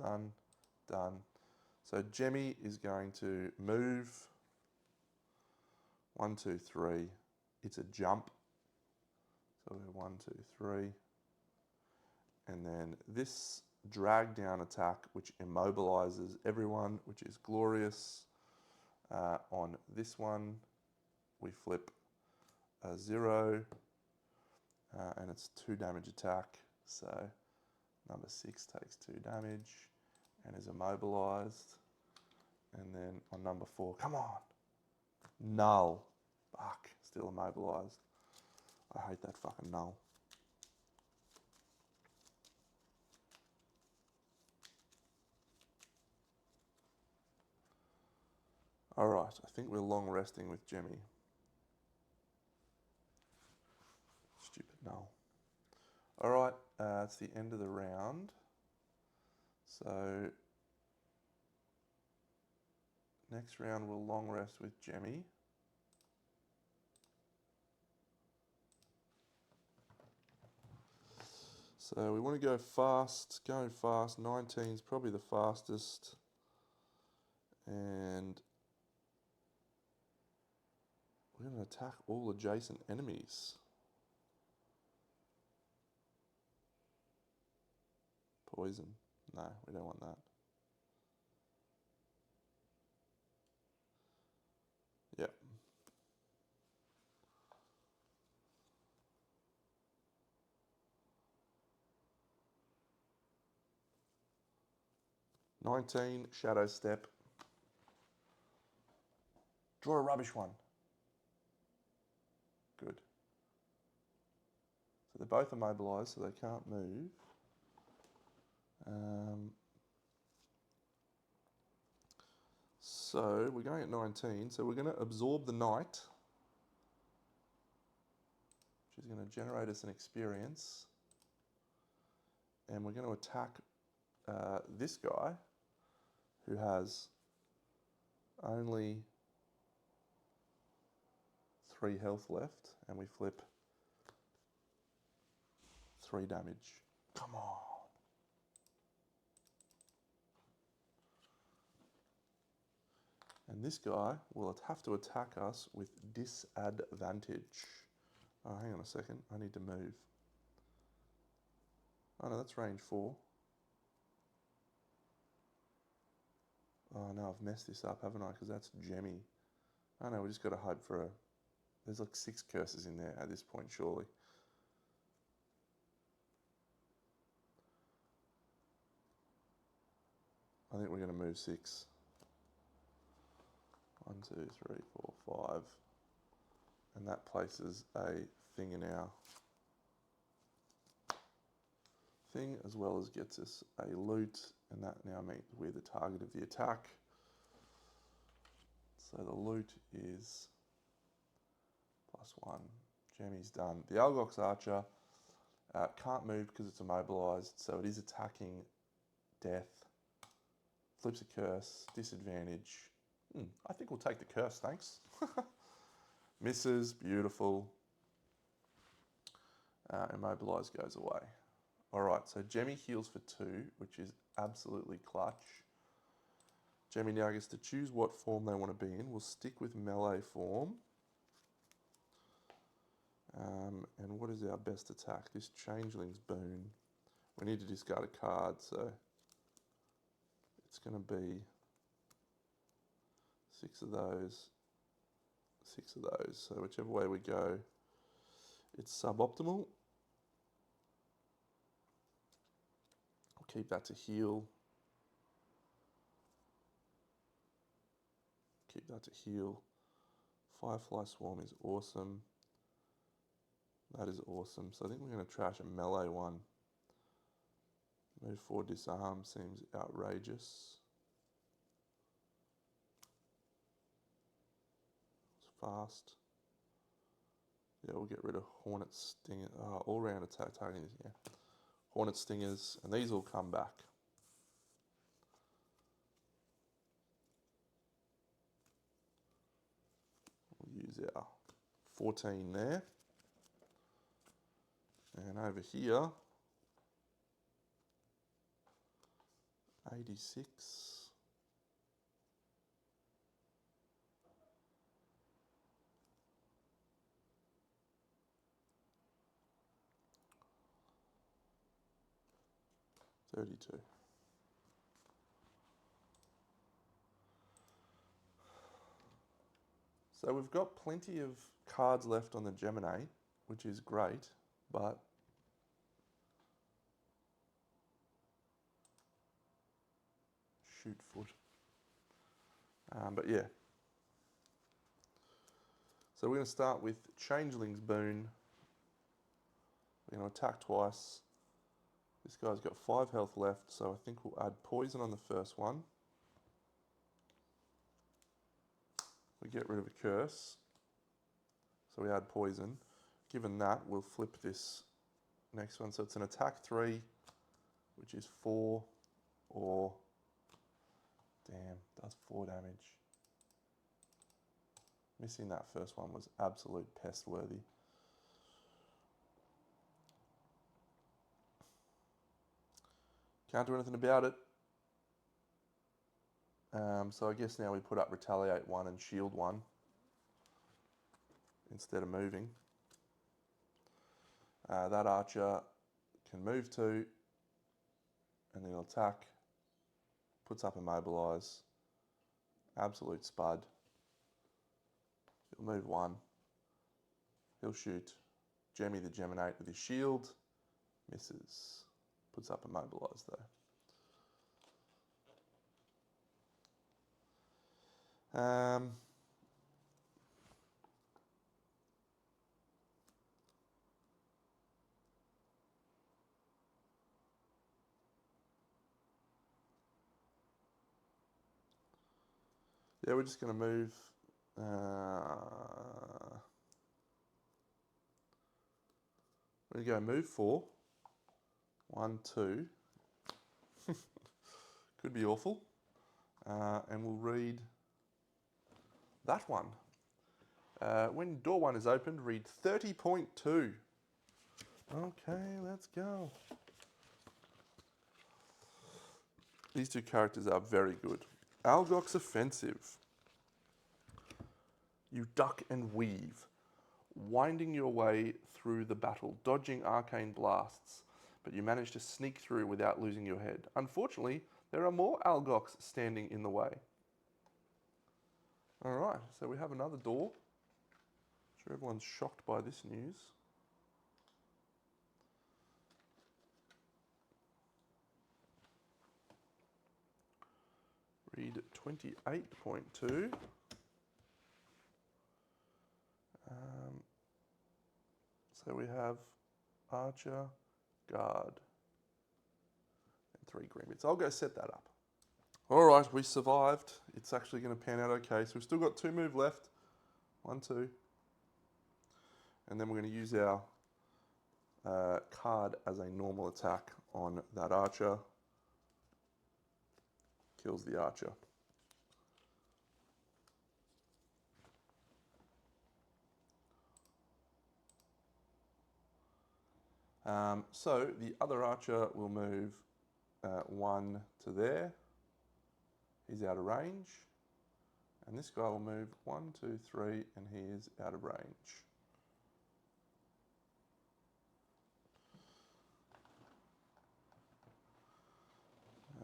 Done. Done. So Jemmy is going to move. 1, 2, 3. It's a jump. So we're 1, 2, 3. And then this drag down attack, which immobilizes everyone, which is glorious. On this one, we flip a 0, and it's 2 damage attack. So number 6 takes 2 damage and is immobilized. And then on number 4, come on, null. Fuck, still immobilized. I hate that fucking null. All right, I think we're long resting with Jemmy. Stupid null. All right, it's the end of the round. So next round we'll long rest with Jemmy. So we want to go fast, going fast. 19 is probably the fastest. And we're going to attack all adjacent enemies. Poison. No, we don't want that. Yep. "19, Shadow Step. Draw a rubbish one." Good. So they're both immobilized, so they can't move. So we're going at 19, so we're going to absorb the knight, which is going to generate us an experience. And we're going to attack this guy, who has only 3 health left, and we flip 3 damage. Come on. And And this guy will have to attack us with disadvantage. Oh, hang on a second. I need to move. Oh, no, that's range 4. Oh, no, I've messed this up, haven't I? Because that's Gemmy. Oh, no, we just got to hope for a... There's like 6 curses in there at this point, surely. I think we're going to move 6. 1, 2, 3, 4, 5. And that places a thing in our thing, as well as gets us a loot, and that now means we're the target of the attack. So the loot is +1. Jemmy's done. The Algox Archer can't move because it's immobilized, so it is attacking death. Flips a curse, disadvantage. I think we'll take the curse, thanks. Misses, beautiful. Immobilized goes away. All right, so Jemmy heals for 2, which is absolutely clutch. Jemmy now gets to choose what form they want to be in. We'll stick with melee form. And what is our best attack? This Changeling's Boon. We need to discard a card, so it's going to be 6 of those, 6 of those. So whichever way we go, it's suboptimal. I'll keep that to heal. Keep that to heal. Firefly Swarm is awesome. That is awesome. So I think we're going to trash a melee one. Move 4 disarm seems outrageous. It's fast. Yeah, we'll get rid of Hornet Stinger. All round attack targeting. Yeah. Hornet Stingers, and these will come back. We'll use our 14 there. And over here, 86. 32. So we've got plenty of cards left on the Gemini, which is great, but shoot foot. But yeah. So we're going to start with Changeling's Boon. We're going to attack twice. This guy's got 5 health left, so I think we'll add poison on the first one. We get rid of a curse. So we add poison. Given that, we'll flip this next one. So it's an attack 3, which is 4, or... Damn, does 4 damage. Missing that first one was absolute pest worthy. Can't do anything about it. So I guess now we put up Retaliate 1 and Shield 1 instead of moving. That archer can move 2 and then he'll attack. Puts up Immobilize. Absolute spud. He'll move 1. He'll shoot Jemmy the Geminate with his shield. Misses. Puts up Immobilize though. Yeah, we're just going to move. We're going to go move 4. 1, 2. Could be awful. And we'll read that one. When door 1 is opened, read 30.2. Okay, let's go. These 2 characters are very good. Algox Offensive. You duck and weave, winding your way through the battle, dodging arcane blasts, but you manage to sneak through without losing your head. Unfortunately, there are more Algox standing in the way. Alright, so we have another door. I'm sure everyone's shocked by this news. Read 28.2. So we have Archer, Guard, and 3 green bits. I'll go set that up. All right, we survived. It's actually going to pan out okay. So we've still got 2 move left. 1, 2. And then we're going to use our card as a normal attack on that archer. Kills the archer. So the other archer will move 1 to there. He's out of range. And this guy will move 1, 2, 3, and he is out of range.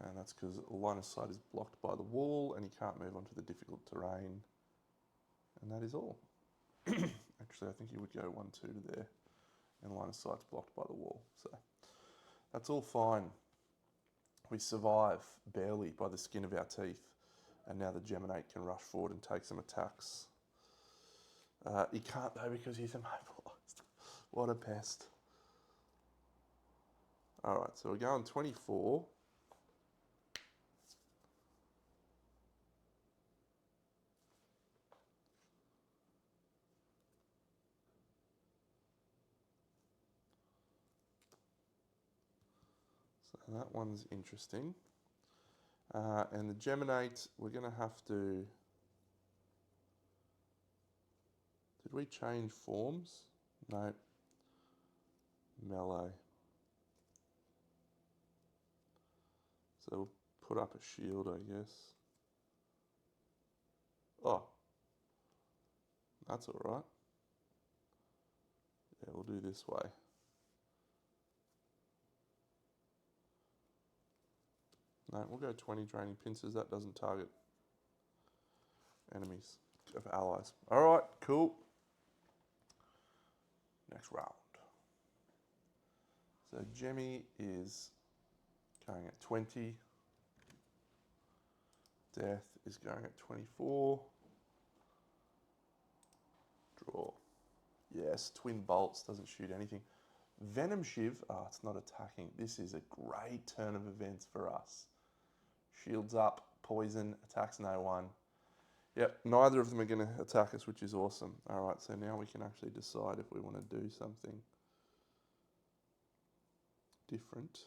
And that's because line of sight is blocked by the wall and he can't move onto the difficult terrain. And that is all. Actually, I think he would go 1, 2 to there. And line of sight's blocked by the wall. So that's all fine. We survive barely by the skin of our teeth. And now the Geminate can rush forward and take some attacks. He can't though because he's immobilized. What a pest. Alright, so we're going 24. So that one's interesting. And the Geminate, we're going to have to... Did we change forms? No. Melee. So we'll put up a shield, I guess. Oh. That's alright. Yeah, we'll do this way. No, we'll go 20 draining pincers. That doesn't target enemies of allies. Alright, cool. Next round. So Jemmy is going at 20. Death is going at 24. Draw. Yes, twin bolts, doesn't shoot anything. Venom Shiv, it's not attacking. This is a great turn of events for us. Shields up, poison, attacks no one. Yep, neither of them are going to attack us, which is awesome. Alright, so now we can actually decide if we want to do something different.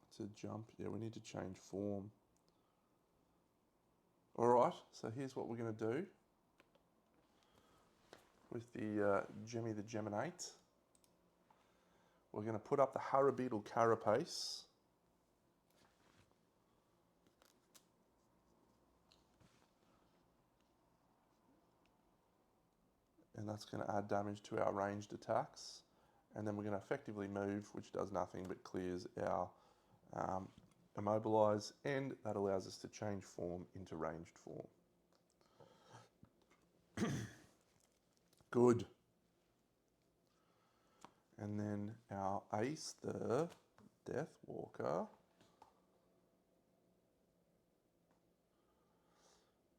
It's a jump. Yeah, we need to change form. Alright, so here's what we're going to do with the Jemmy the Geminate. We're going to put up the Harabeetle Carapace. And that's going to add damage to our ranged attacks. And then we're going to effectively move, which does nothing but clears our immobilize, and that allows us to change form into ranged form. Good. And then our ace, the Death Walker,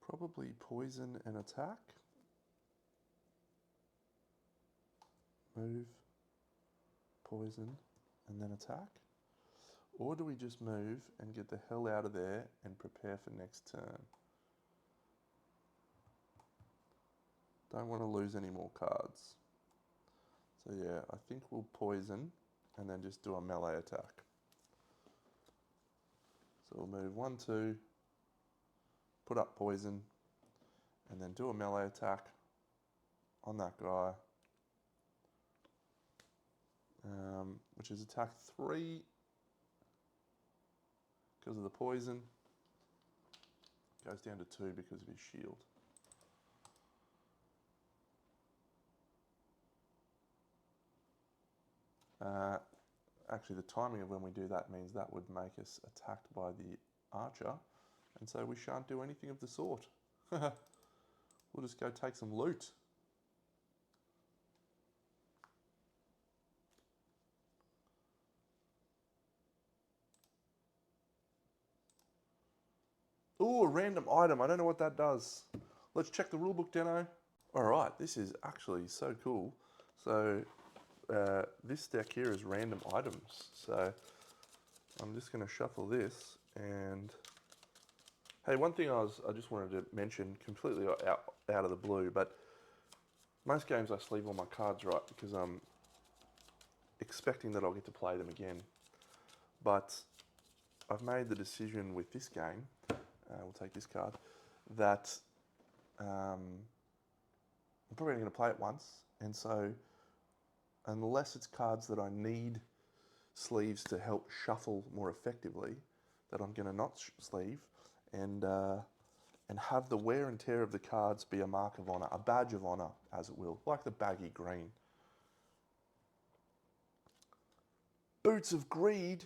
probably poison and attack. Move, poison, and then attack. Or do we just move and get the hell out of there and prepare for next turn? Don't want to lose any more cards. So yeah, I think we'll poison and then just do a melee attack. So we'll move 1, 2, put up poison, and then do a melee attack on that guy, which is attack 3 because of the poison. Goes down to 2 because of his shield. Actually, the timing of when we do that means that would make us attacked by the archer, and so we shan't do anything of the sort. We'll just go take some loot. Ooh, a random item. I don't know what that does. Let's check the rulebook, Deno. All right, this is actually so cool. So this deck here is random items. So I'm just going to shuffle this, and hey, one thing I just wanted to mention, completely out of the blue, but most games I sleeve all my cards, right, because I'm expecting that I'll get to play them again. But I've made the decision with this game, we'll take this card, that I'm probably only going to play it once, and so unless it's cards that I need sleeves to help shuffle more effectively, that I'm going to not sleeve, and have the wear and tear of the cards be a mark of honour, a badge of honour, as it will, like the baggy green. Boots of Greed.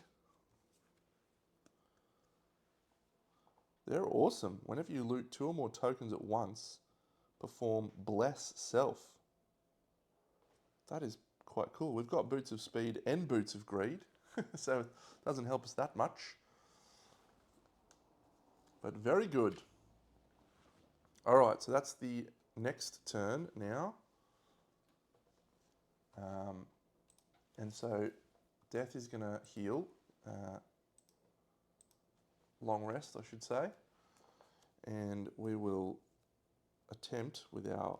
They're awesome. Whenever you loot 2 or more tokens at once, perform Bless Self. That is quite cool. We've got Boots of Speed and Boots of Greed, so it doesn't help us that much. But very good. All right, so that's the next turn now. And so Death is going to heal. Long rest, I should say. And we will attempt with our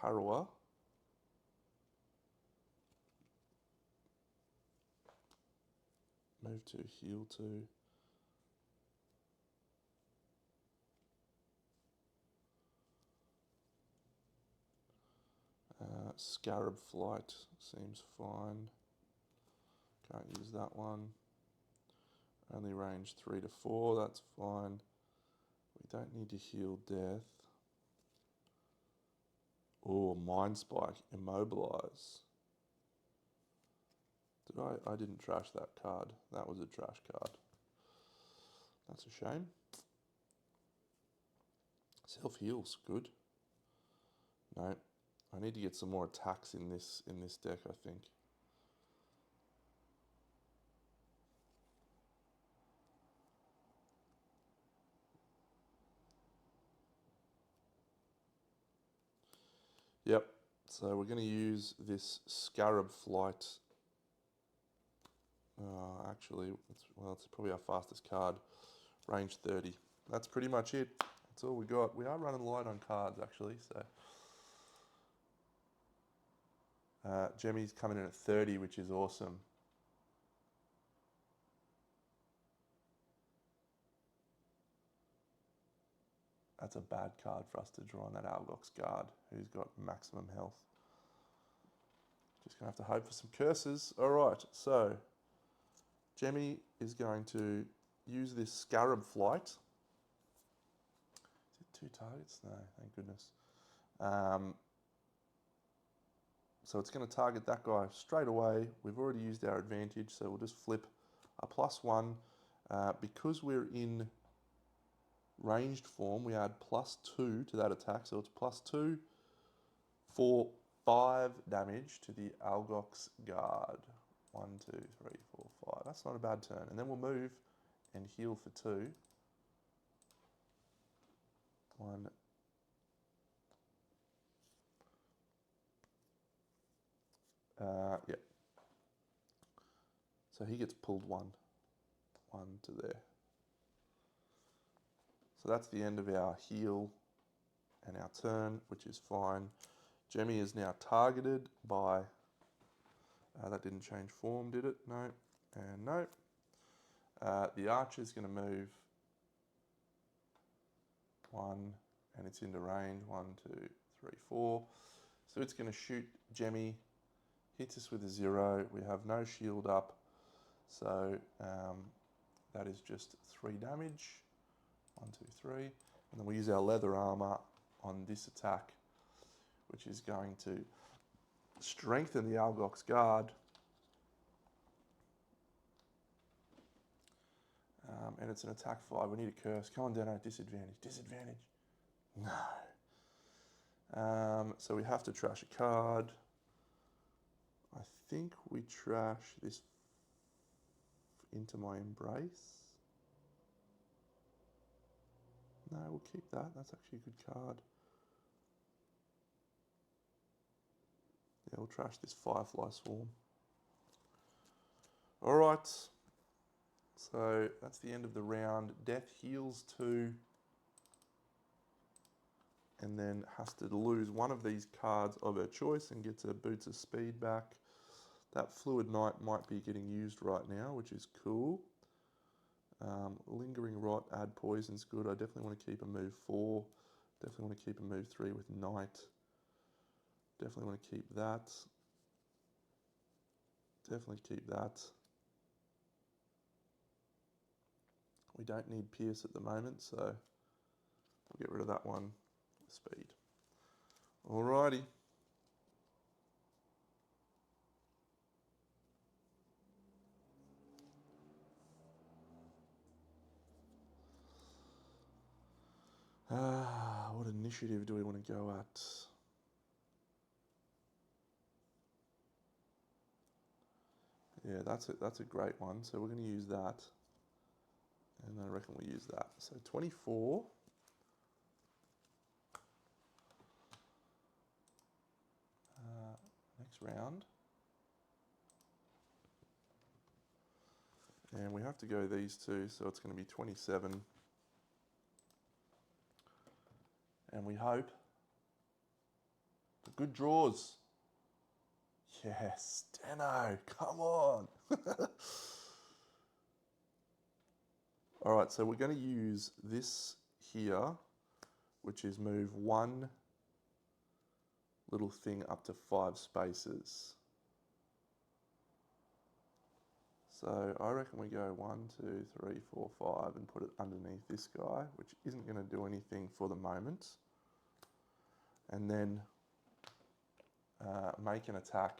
Harrower move to heal to Scarab Flight seems fine. Can't use that one. Only range 3 to 4, that's fine. We don't need to heal Death. Oh, Mind Spike, Immobilize. I didn't trash that card. That was a trash card. That's a shame. Self-heal's good. No, I need to get some more attacks in this deck, I think. Yep, so we're going to use this Scarab Flight. Actually, it's probably our fastest card. Range 30. That's pretty much it. That's all we got. We are running light on cards, actually, so... Jemmy's coming in at 30, which is awesome. That's a bad card for us to draw on that Algox guard, who's got maximum health. Just going to have to hope for some curses. All right, so Jemmy is going to use this Scarab Flight. Is it 2 targets? No, thank goodness. So it's going to target that guy straight away. We've already used our advantage, so we'll just flip a +1. Because we're in ranged form, we add +2 to that attack, so it's +2 for 5 damage to the Algox guard. 1, 2, 3, 4, 5. That's not a bad turn. And then we'll move and heal for 2. 1. Yep. So he gets pulled 1 to there. So that's the end of our heal and our turn, which is fine. Jemmy is now targeted by... that didn't change form, did it? No. And no. The archer is going to move 1, and it's into range. 1, 2, 3, 4. So it's going to shoot Jemmy. Hits us with a 0. We have no shield up. So that is just 3 damage. 1, 2, 3. And then we use our leather armor on this attack, which is going to strengthen the Algok's guard. And it's an attack 5. We need a curse. Come on, Deno. Disadvantage. Disadvantage. No. So we have to trash a card. I think we trash this Into My Embrace. No, we'll keep that. That's actually a good card. Yeah, we'll trash this Firefly Swarm. All right. So that's the end of the round. Death heals 2. And then has to lose one of these cards of her choice and gets her Boots of Speed back. That Fluid Knight might be getting used right now, which is cool. Lingering Rot, add poison's good. I definitely want to keep a move 4. Definitely want to keep a move 3 with Knight. Definitely want to keep that. Definitely keep that. We don't need Pierce at the moment, so we'll get rid of that one. Speed. Alrighty. What initiative do we want to go at? Yeah, that's a great one. So we're going to use that. And I reckon we'll use that. So 24. Next round. And we have to go these two, so it's going to be 27. And we hope for good draws. Yes, Deno, come on. All right, so we're going to use this here, which is move 1 little thing up to 5 spaces. So I reckon we go 1, 2, 3, 4, 5 and put it underneath this guy, which isn't going to do anything for the moment. And then make an attack,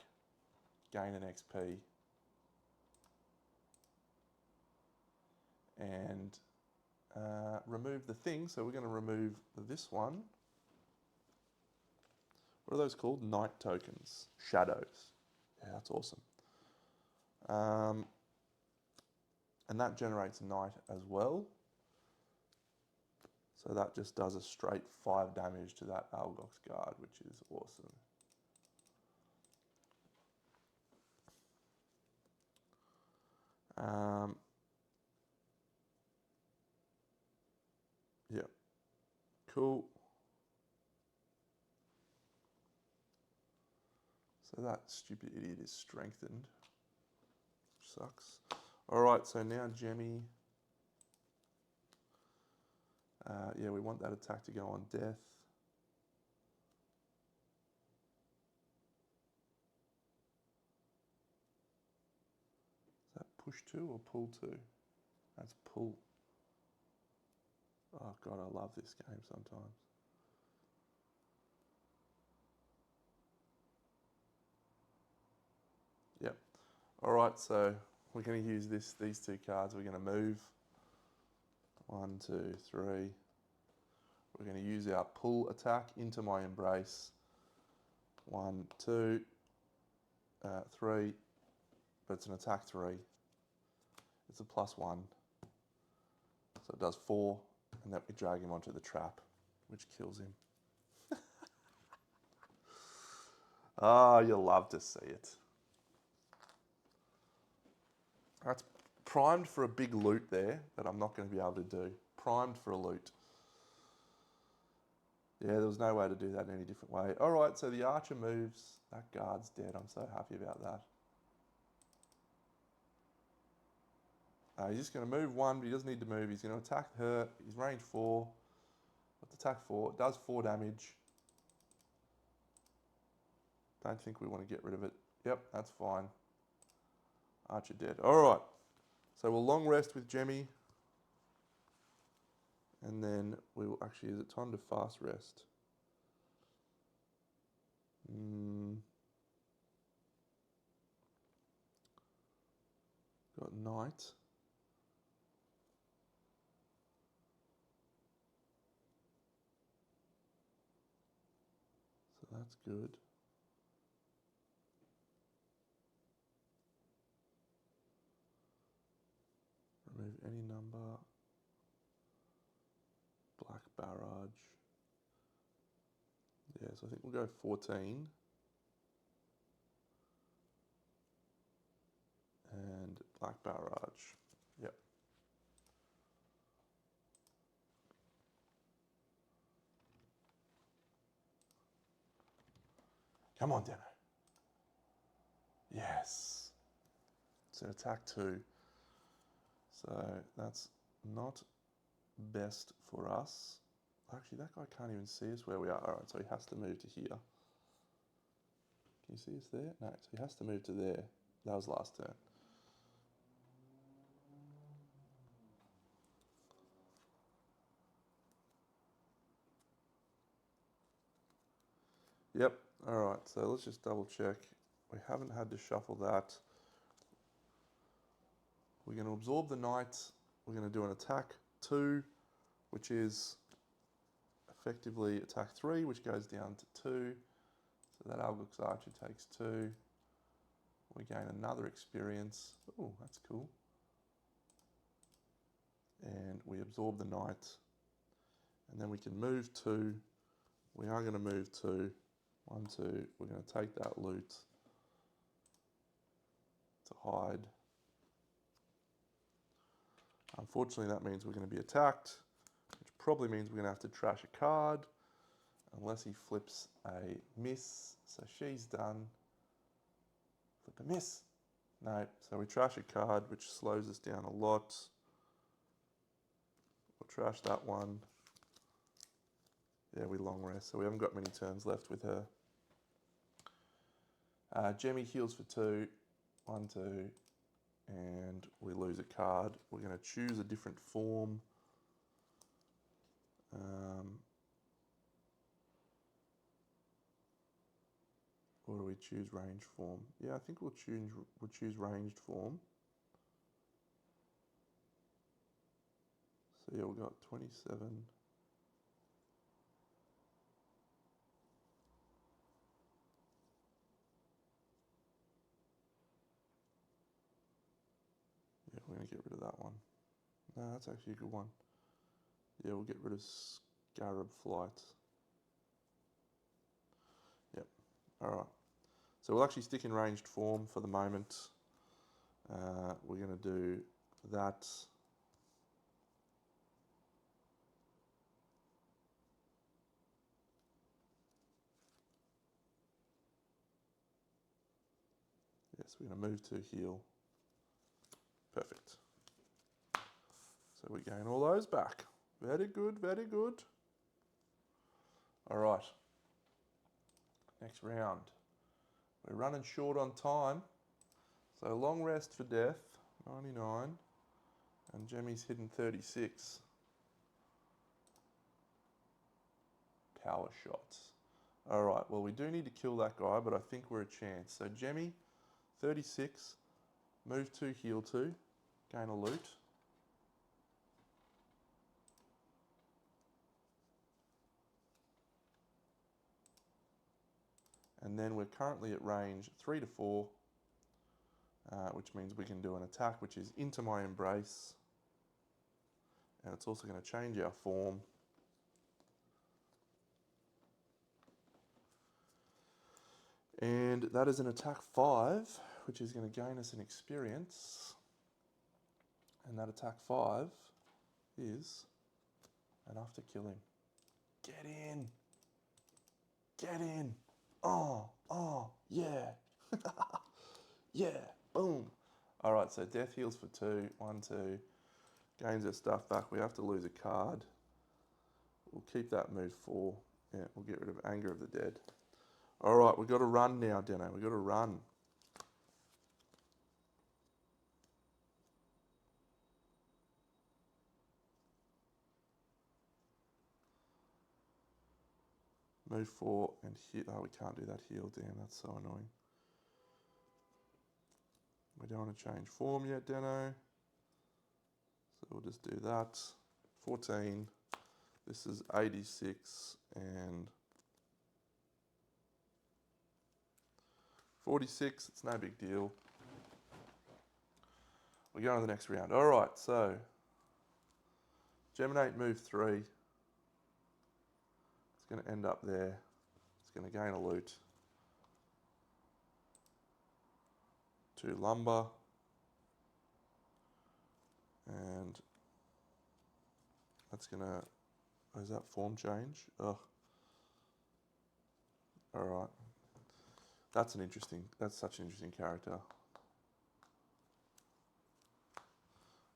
gain an XP, and remove the thing. So we're going to remove this one. What are those called? Night tokens. Shadows. Yeah, that's awesome. And that generates night as well. So that just does a straight 5 damage to that Algok's guard, which is awesome. Yeah, cool. So that stupid idiot is strengthened. Sucks. All right, so now Jemmy. Yeah, we want that attack to go on death. Is that push 2 or pull 2? That's pull. Oh God, I love this game sometimes. Yep. All right, so we're going to use these 2 cards. We're going to move 1, 2, 3. We're going to use our pull attack Into My Embrace. 1, 2, 3. But it's an attack 3. It's a +1. So it does 4, and then we drag him onto the trap, which kills him. Ah, you'll love to see it. That's primed for a big loot there that I'm not going to be able to do. Primed for a loot. Yeah, there was no way to do that in any different way. All right, so the archer moves. That guard's dead. I'm so happy about that. He's just going to move 1, but he doesn't need to move. He's going to attack her. He's range 4. Let's attack 4. It does 4 damage. Don't think we want to get rid of it. Yep, that's fine. Archer dead. All right. So we'll long rest with Jemmy. And then we will actually, is it time to fast rest? Got night. So that's good. Remove any number. Black barrage. Yeah, so I think we'll go 14. And black barrage. Yep. Come on, Deno. Yes. So attack 2. So that's not best for us. Actually, that guy can't even see us where we are. All right, so he has to move to here. Can you see us there? No, so he has to move to there. That was last turn. Yep, all right, so let's just double check. We haven't had to shuffle that. We're going to absorb the knight. We're going to do an attack 2, which is effectively attack 3, which goes down to 2. So that Algox Archer takes 2. We gain another experience. Oh, that's cool. And we absorb the knight. And then we can move 2. We are going to move 2. 1, 2. We're going to take that loot to hide. Unfortunately, that means we're going to be attacked, which probably means we're going to have to trash a card, unless he flips a miss. So she's done. Flip a miss. No, so we trash a card, which slows us down a lot. We'll trash that one. Yeah, we long rest, so we haven't got many turns left with her. Jemmy heals for 2. 1, 2. And we lose a card. We're going to choose a different form. Or do we choose ranged form? Yeah, I think we'll choose ranged form. So yeah, we've got 27. Yeah, we're going to get rid of that one. No, that's actually a good one. Yeah, we'll get rid of Scarab Flight. Yep, alright. So we'll actually stick in ranged form for the moment. We're going to do that. Yes, we're going to move to heal. Perfect. So we gain all those back. Very good, very good. All right. Next round. We're running short on time. So long rest for death, 99. And Jemmy's hidden 36. Power shots. All right, well, we do need to kill that guy, but I think we're a chance. So Jemmy, 36. Move 2, heal 2. Gain a loot. And then we're currently at range 3 to 4, which means we can do an attack, which is into my embrace. And it's also going to change our form. And that is an attack 5, which is going to gain us an experience. And that attack 5 is enough to kill him. Get in. Get in. Oh, yeah. Yeah, boom. All right, so death heals for 2. 1, 2. Gains our stuff back. We have to lose a card. We'll keep that move 4. Yeah, we'll get rid of Anger of the Dead. All right, we've got to run now, Deno. We've got to run. Move 4 and heal. Oh, we can't do that heal. Damn, that's so annoying. We don't want to change form yet, Deno. So we'll just do that. 14. This is 86 and 46. It's no big deal. We go on to the next round. All right, so Geminate move 3. It's going to end up there. It's going to gain a loot. 2 lumber. And that's going to... Oh, is that form change? Ugh. All right. That's such an interesting character.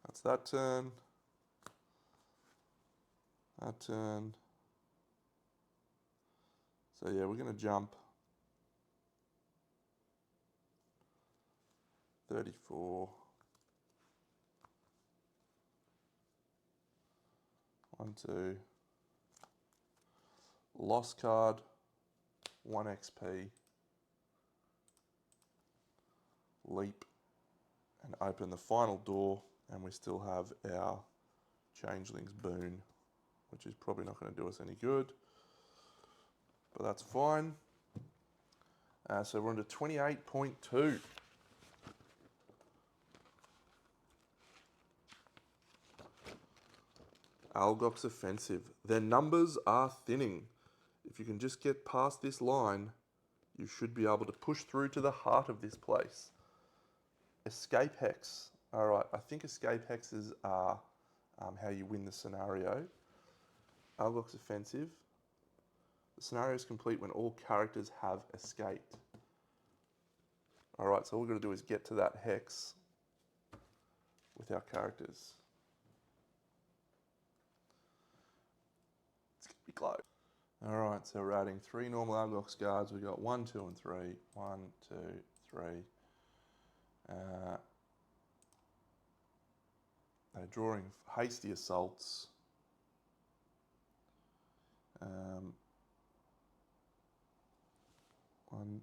That's that turn. That turn. So yeah, we're going to jump 34. 1, 2. Lost card, 1 XP. Leap and open the final door, and we still have our Changeling's Boon, which is probably not going to do us any good, but that's fine. So we're on to 28.2. Algox Offensive. Their numbers are thinning. If you can just get past this line, you should be able to push through to the heart of this place. Escape Hex. All right, I think Escape Hexes are how you win the scenario. Algox Offensive. The scenario is complete when all characters have escaped. All right, so all we've got to do is get to that hex with our characters. It's going to be close. All right, so we're adding 3 normal Algox guards. We've got 1, 2, and 3. 1, 2, 3. They're drawing hasty assaults. One.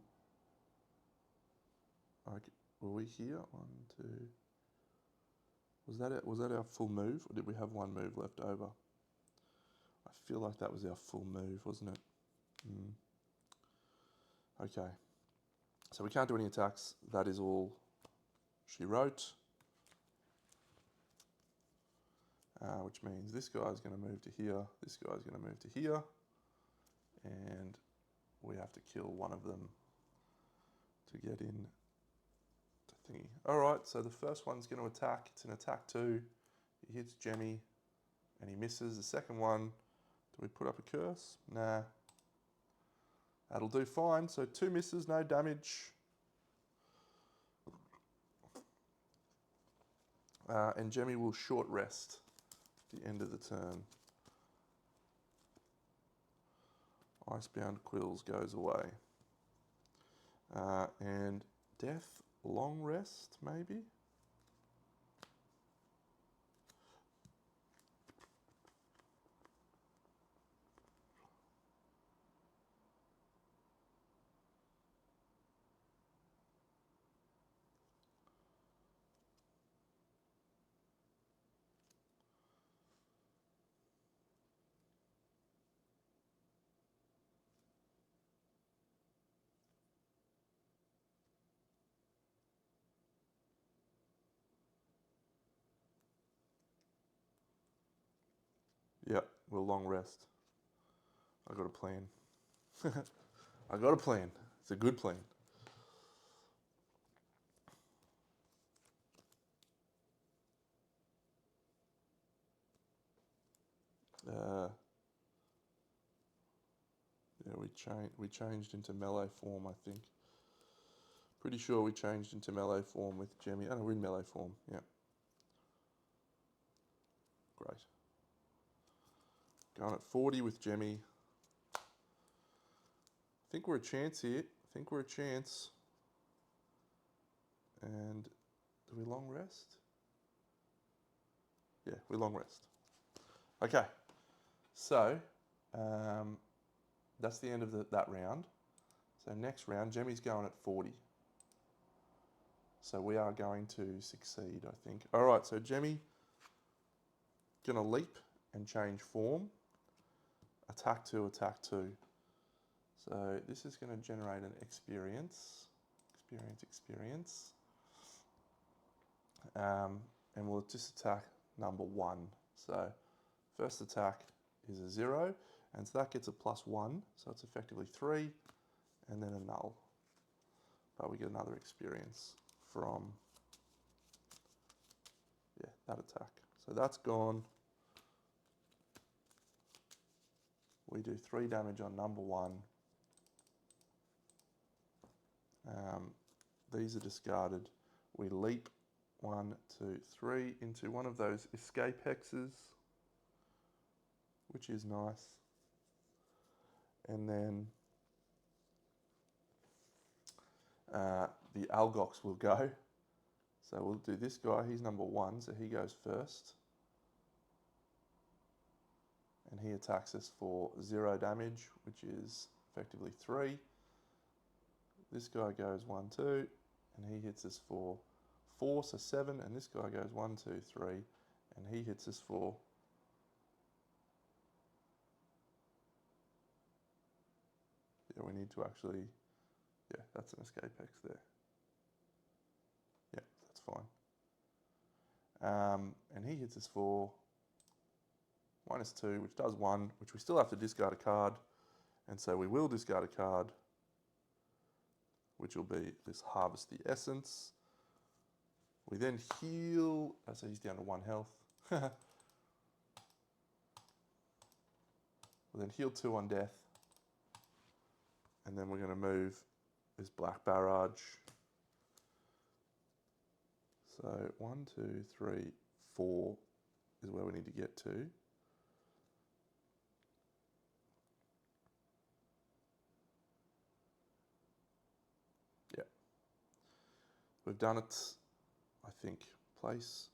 Okay, were we here? 1, 2. Was that it? Was that our full move, or did we have 1 move left over? I feel like that was our full move, wasn't it? Okay. So we can't do any attacks. That is all she wrote. Which means this guy's going to move to here, this guy's going to move to here, and we have to kill one of them to get in to thingy. All right, so the first one's going to attack. It's an attack 2. He hits Jemmy, and he misses. The second one, do we put up a curse? Nah. That'll do fine. So 2 misses, no damage. And Jemmy will short rest at the end of the turn. Icebound Quills goes away. And Death Long Rest, maybe? Yeah, we'll long rest. I got a plan. I got a plan. It's a good plan. Yeah, we changed into melee form, I think. Pretty sure we changed into melee form with Jemmy. Oh no, we're in melee form, yeah. Great. Going at 40 with Jemmy. I think we're a chance here. I think we're a chance. And do we long rest? Yeah, we long rest. Okay. So, That's the end of that round. So next round, Jemmy's going at 40. So we are going to succeed, I think. All right, so Jemmy, gonna leap and change form. Attack 2, attack 2. So this is gonna generate an experience. Experience. And we'll just attack number 1. So first attack is a 0, and so that gets a +1, so it's effectively 3, and then a null. But we get another experience from, yeah, that attack. So that's gone. We do 3 damage on number 1. These are discarded. We leap 1, 2, 3 into one of those escape hexes, which is nice. And then the Algox will go. So we'll do this guy, he's number 1, so he goes first. And he attacks us for 0 damage, which is effectively 3. This guy goes 1, 2, and he hits us for 4, so 7. And this guy goes 1, 2, 3, and he hits us for 4. Yeah, we need to actually, yeah, that's an escape hex there. Yeah, that's fine. And he hits us for -2, which does 1, which we still have to discard a card. And so we will discard a card, which will be this Harvest the Essence. We then heal, so he's down to 1 health. We'll then heal 2 on death. And then we're going to move this Black Barrage. So 1, 2, 3, 4 is where we need to get to. Yeah. We've done it, I think. Place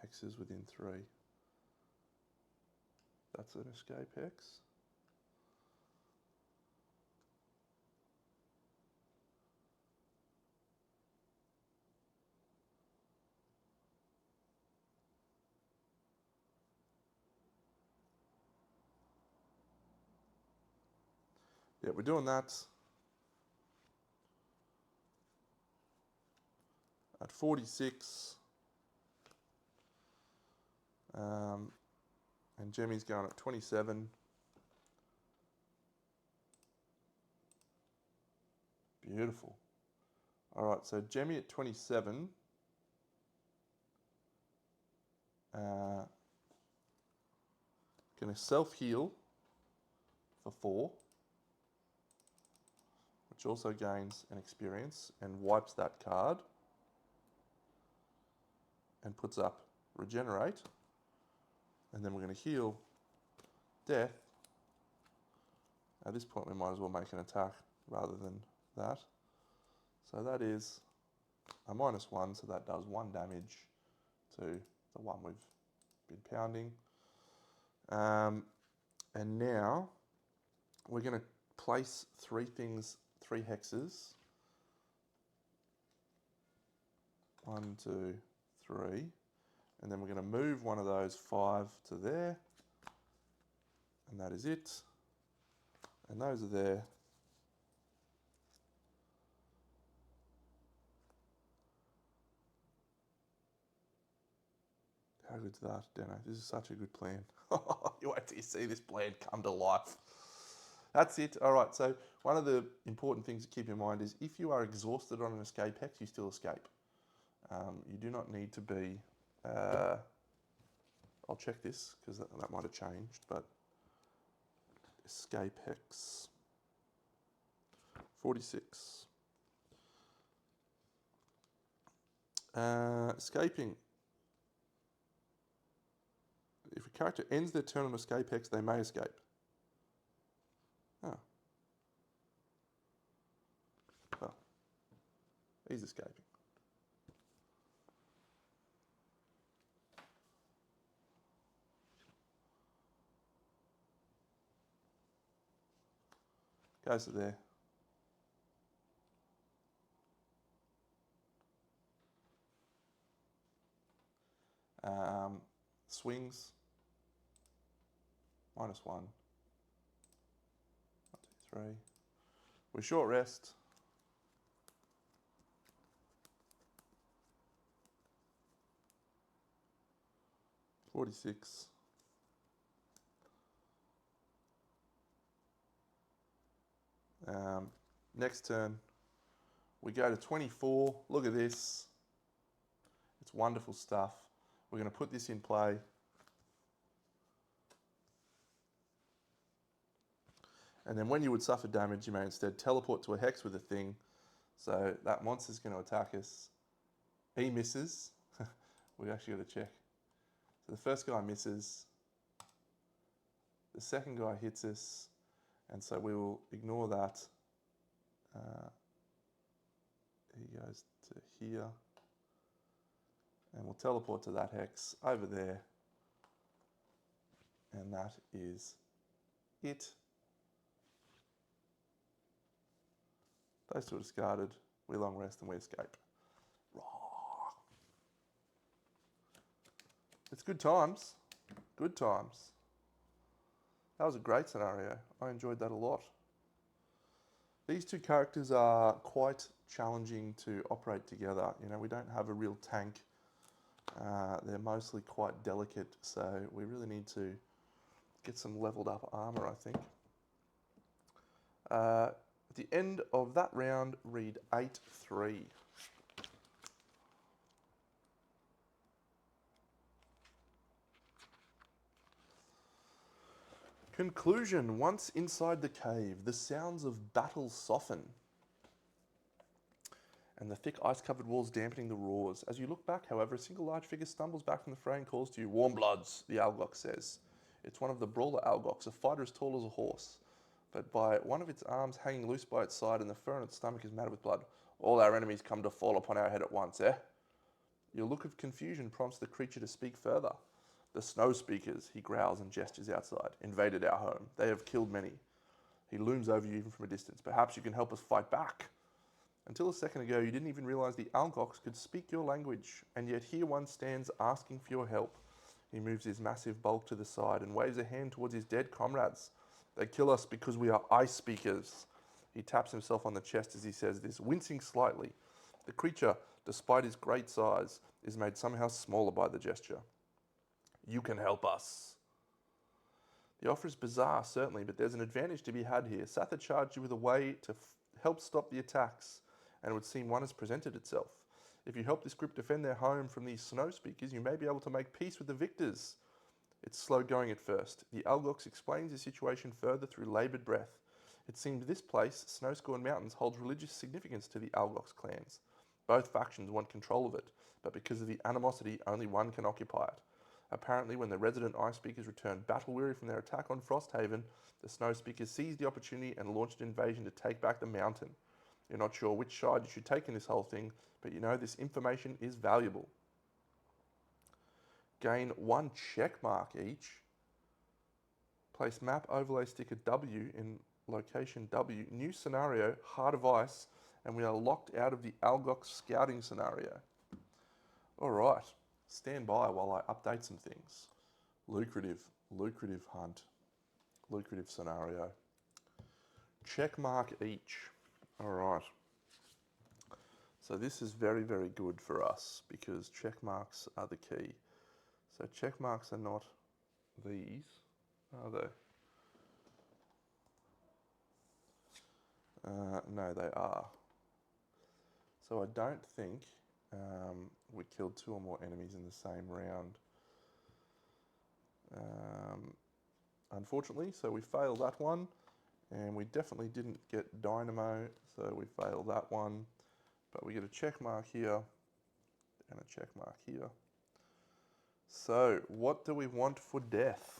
hexes within 3. That's an escape hex. Yeah, we're doing that at 46. And Jemmy's going at 27. Beautiful. All right, so Jemmy at 27. Going to self-heal for 4, which also gains an experience and wipes that card and puts up Regenerate. And then we're going to heal Death. At this point, we might as well make an attack rather than that. So that is a -1, so that does 1 damage to the one we've been pounding. And now we're going to place 3 hexes. 1, 2, 3. And then we're going to move one of those 5 to there. And that is it. And those are there. How good's that, Deno? This is such a good plan. You wait till you see this plan come to life. That's it. All right, so one of the important things to keep in mind is if you are exhausted on an escape hex, you still escape. You do not need to be... I'll check this because that might have changed, but escape hex 46. Escaping. If a character ends their turn on escape hex, they may escape. Oh. Oh. He's escaping. Goes to there. Swings. -1. 1, 2, 3. We short rest. $46. Next turn, we go to 24. Look at this. It's wonderful stuff. We're going to put this in play. And then when you would suffer damage, you may instead teleport to a hex with a thing. So that monster's going to attack us. He misses. We actually got to check. So the first guy misses. The second guy hits us. And so we will ignore that. He goes to here. And we'll teleport to that hex over there. And that is it. Those two are discarded. We long rest and we escape. It's good times. Good times. That was a great scenario. I enjoyed that a lot. These two characters are quite challenging to operate together. You know, we don't have a real tank. They're mostly quite delicate, so we really need to get some leveled up armor, I think. At the end of that round, read 8-3. Conclusion. Once inside the cave, the sounds of battle soften, and the thick ice-covered walls dampening the roars. As you look back, however, a single large figure stumbles back from the fray and calls to you. Warm bloods, the Algox says. It's one of the brawler Algox, a fighter as tall as a horse, but by one of its arms hanging loose by its side, and the fur on its stomach is matted with blood. All our enemies come to fall upon our head at once, eh? Your look of confusion prompts the creature to speak further. The snow speakers, he growls and gestures outside, invaded our home. They have killed many. He looms over you even from a distance. Perhaps you can help us fight back. Until a second ago, you didn't even realize the Algox could speak your language, and yet here one stands asking for your help. He moves his massive bulk to the side and waves a hand towards his dead comrades. They kill us because we are ice speakers. He taps himself on the chest as he says this, wincing slightly. The creature, despite his great size, is made somehow smaller by the gesture. You can help us. The offer is bizarre, certainly, but there's an advantage to be had here. Satha charged you with a way to help stop the attacks, and it would seem one has presented itself. If you help this group defend their home from these snow speakers, you may be able to make peace with the victors. It's slow going at first. The Algox explains the situation further through laboured breath. It seems this place, Snowscorn Mountains, holds religious significance to the Algox clans. Both factions want control of it, but because of the animosity, only one can occupy it. Apparently, when the resident ice speakers returned battle-weary from their attack on Frosthaven, the snow speakers seized the opportunity and launched an invasion to take back the mountain. You're not sure which side you should take in this whole thing, but you know this information is valuable. Gain 1 check mark each. Place map overlay sticker W in location W. New scenario, Heart of Ice, and we are locked out of the Algox scouting scenario. Alright, stand by while I update some things. Lucrative hunt. Lucrative scenario. Check mark each. Alright. So this is very, very good for us because check marks are the key. So check marks are not these, are they? No, they are. So I don't think we killed 2 or more enemies in the same round. Unfortunately, so we failed that one. And we definitely didn't get Dynamo, so we failed that one. But we get a check mark here and a check mark here. So, what do we want for death?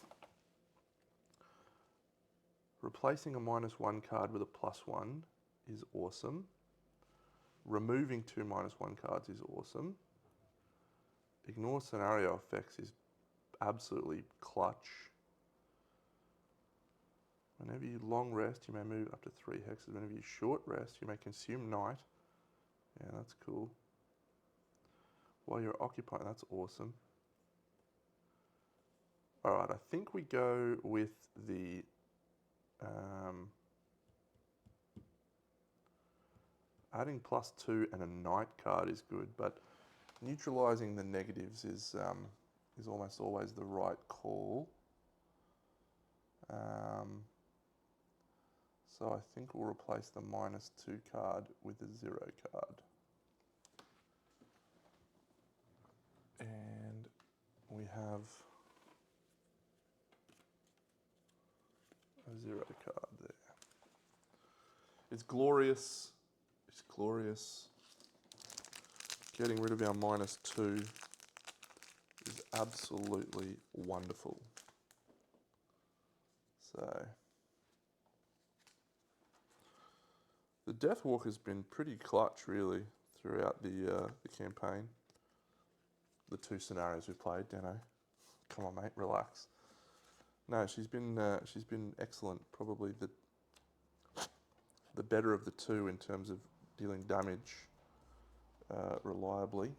Replacing a -1 card with a +1 is awesome. Removing 2 -1 cards is awesome. Ignore scenario effects is absolutely clutch. Whenever you long rest, you may move up to 3 hexes. Whenever you short rest, you may consume night. Yeah, that's cool. While you're occupied, that's awesome. All right, I think we go with the adding +2 and a night card is good, but neutralizing the negatives is almost always the right call. So I think we'll replace the -2 card with the 0 card. And we have a 0 card there. It's glorious. It's glorious. Getting rid of our -2 is absolutely wonderful. So the Deathwalker's been pretty clutch, really, throughout the campaign. The 2 scenarios we played, Deno. Come on, mate, relax. No, she's been excellent. Probably the better of the 2 in terms of dealing damage reliably,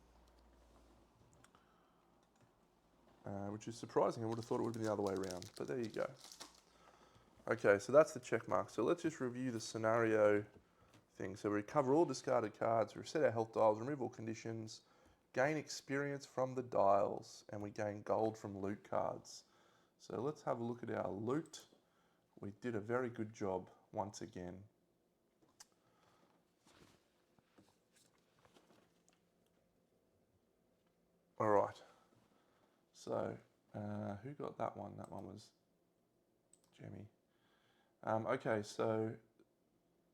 which is surprising. I would have thought it would have been the other way around, but there you go. Okay, so that's the check mark. So let's just review the scenario thing. So we recover all discarded cards, we reset our health dials, remove all conditions, gain experience from the dials, and we gain gold from loot cards. So let's have a look at our loot. We did a very good job once again. All right. So who got that one? That one was Jemmy. Okay, so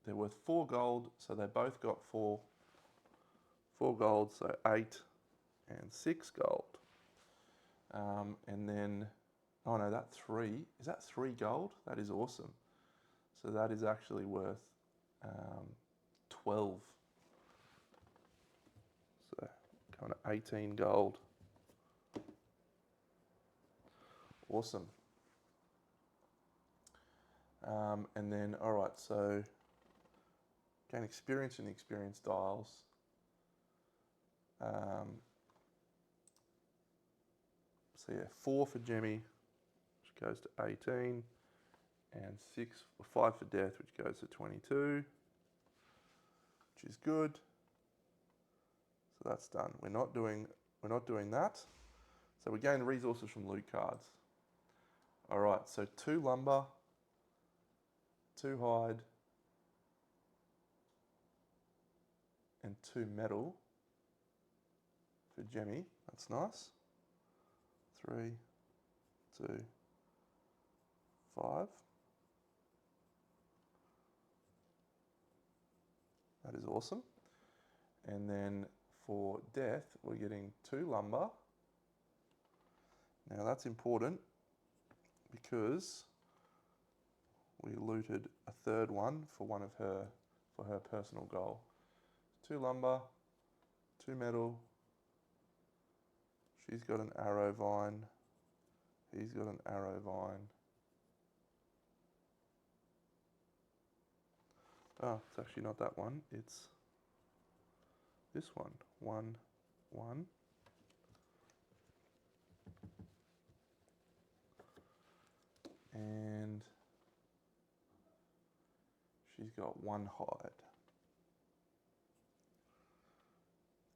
they're worth 4 gold, so they both got 4 gold, so 8 and 6 gold. And then, oh no, that 3, is that 3 gold? That is awesome. So that is actually worth 12. So kind of 18 gold. Awesome. And then, all right, so gain experience in the experience dials. So yeah, 4 for Jemmy, which goes to 18, and 5 for Death, which goes to 22, which is good. So that's done. We're not doing that. So we gain resources from loot cards. All right, so 2 lumber, 2 hide, and 2 metal for Jemmy. That's nice. 3, 2, 5. That is awesome. And then for Death, we're getting 2 lumber. Now that's important because we looted a 3rd one for her personal goal. 2 lumber, 2 metal. She's got an arrow vine. He's got an arrow vine. Oh, it's actually not that one. It's this one. 1, 1. And she's got 1 hide.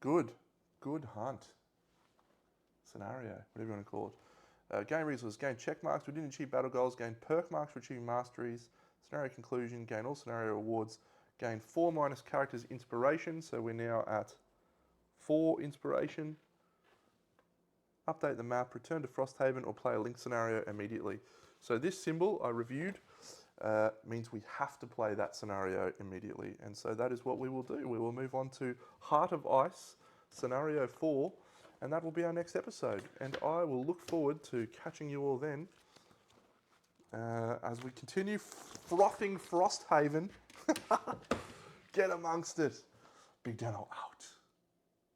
Good hunt. Scenario, whatever you want to call it. Gain resources, gain check marks. We didn't achieve battle goals. Gain perk marks for achieving masteries. Scenario conclusion, gain all scenario awards. Gain 4 minus characters inspiration. So we're now at 4 inspiration. Update the map, return to Frosthaven, or play a link scenario immediately. So this symbol I reviewed means we have to play that scenario immediately. And so that is what we will do. We will move on to Heart of Ice, scenario 4, and that will be our next episode. And I will look forward to catching you all then as we continue frothing Frosthaven. Get amongst it. Big Deno out.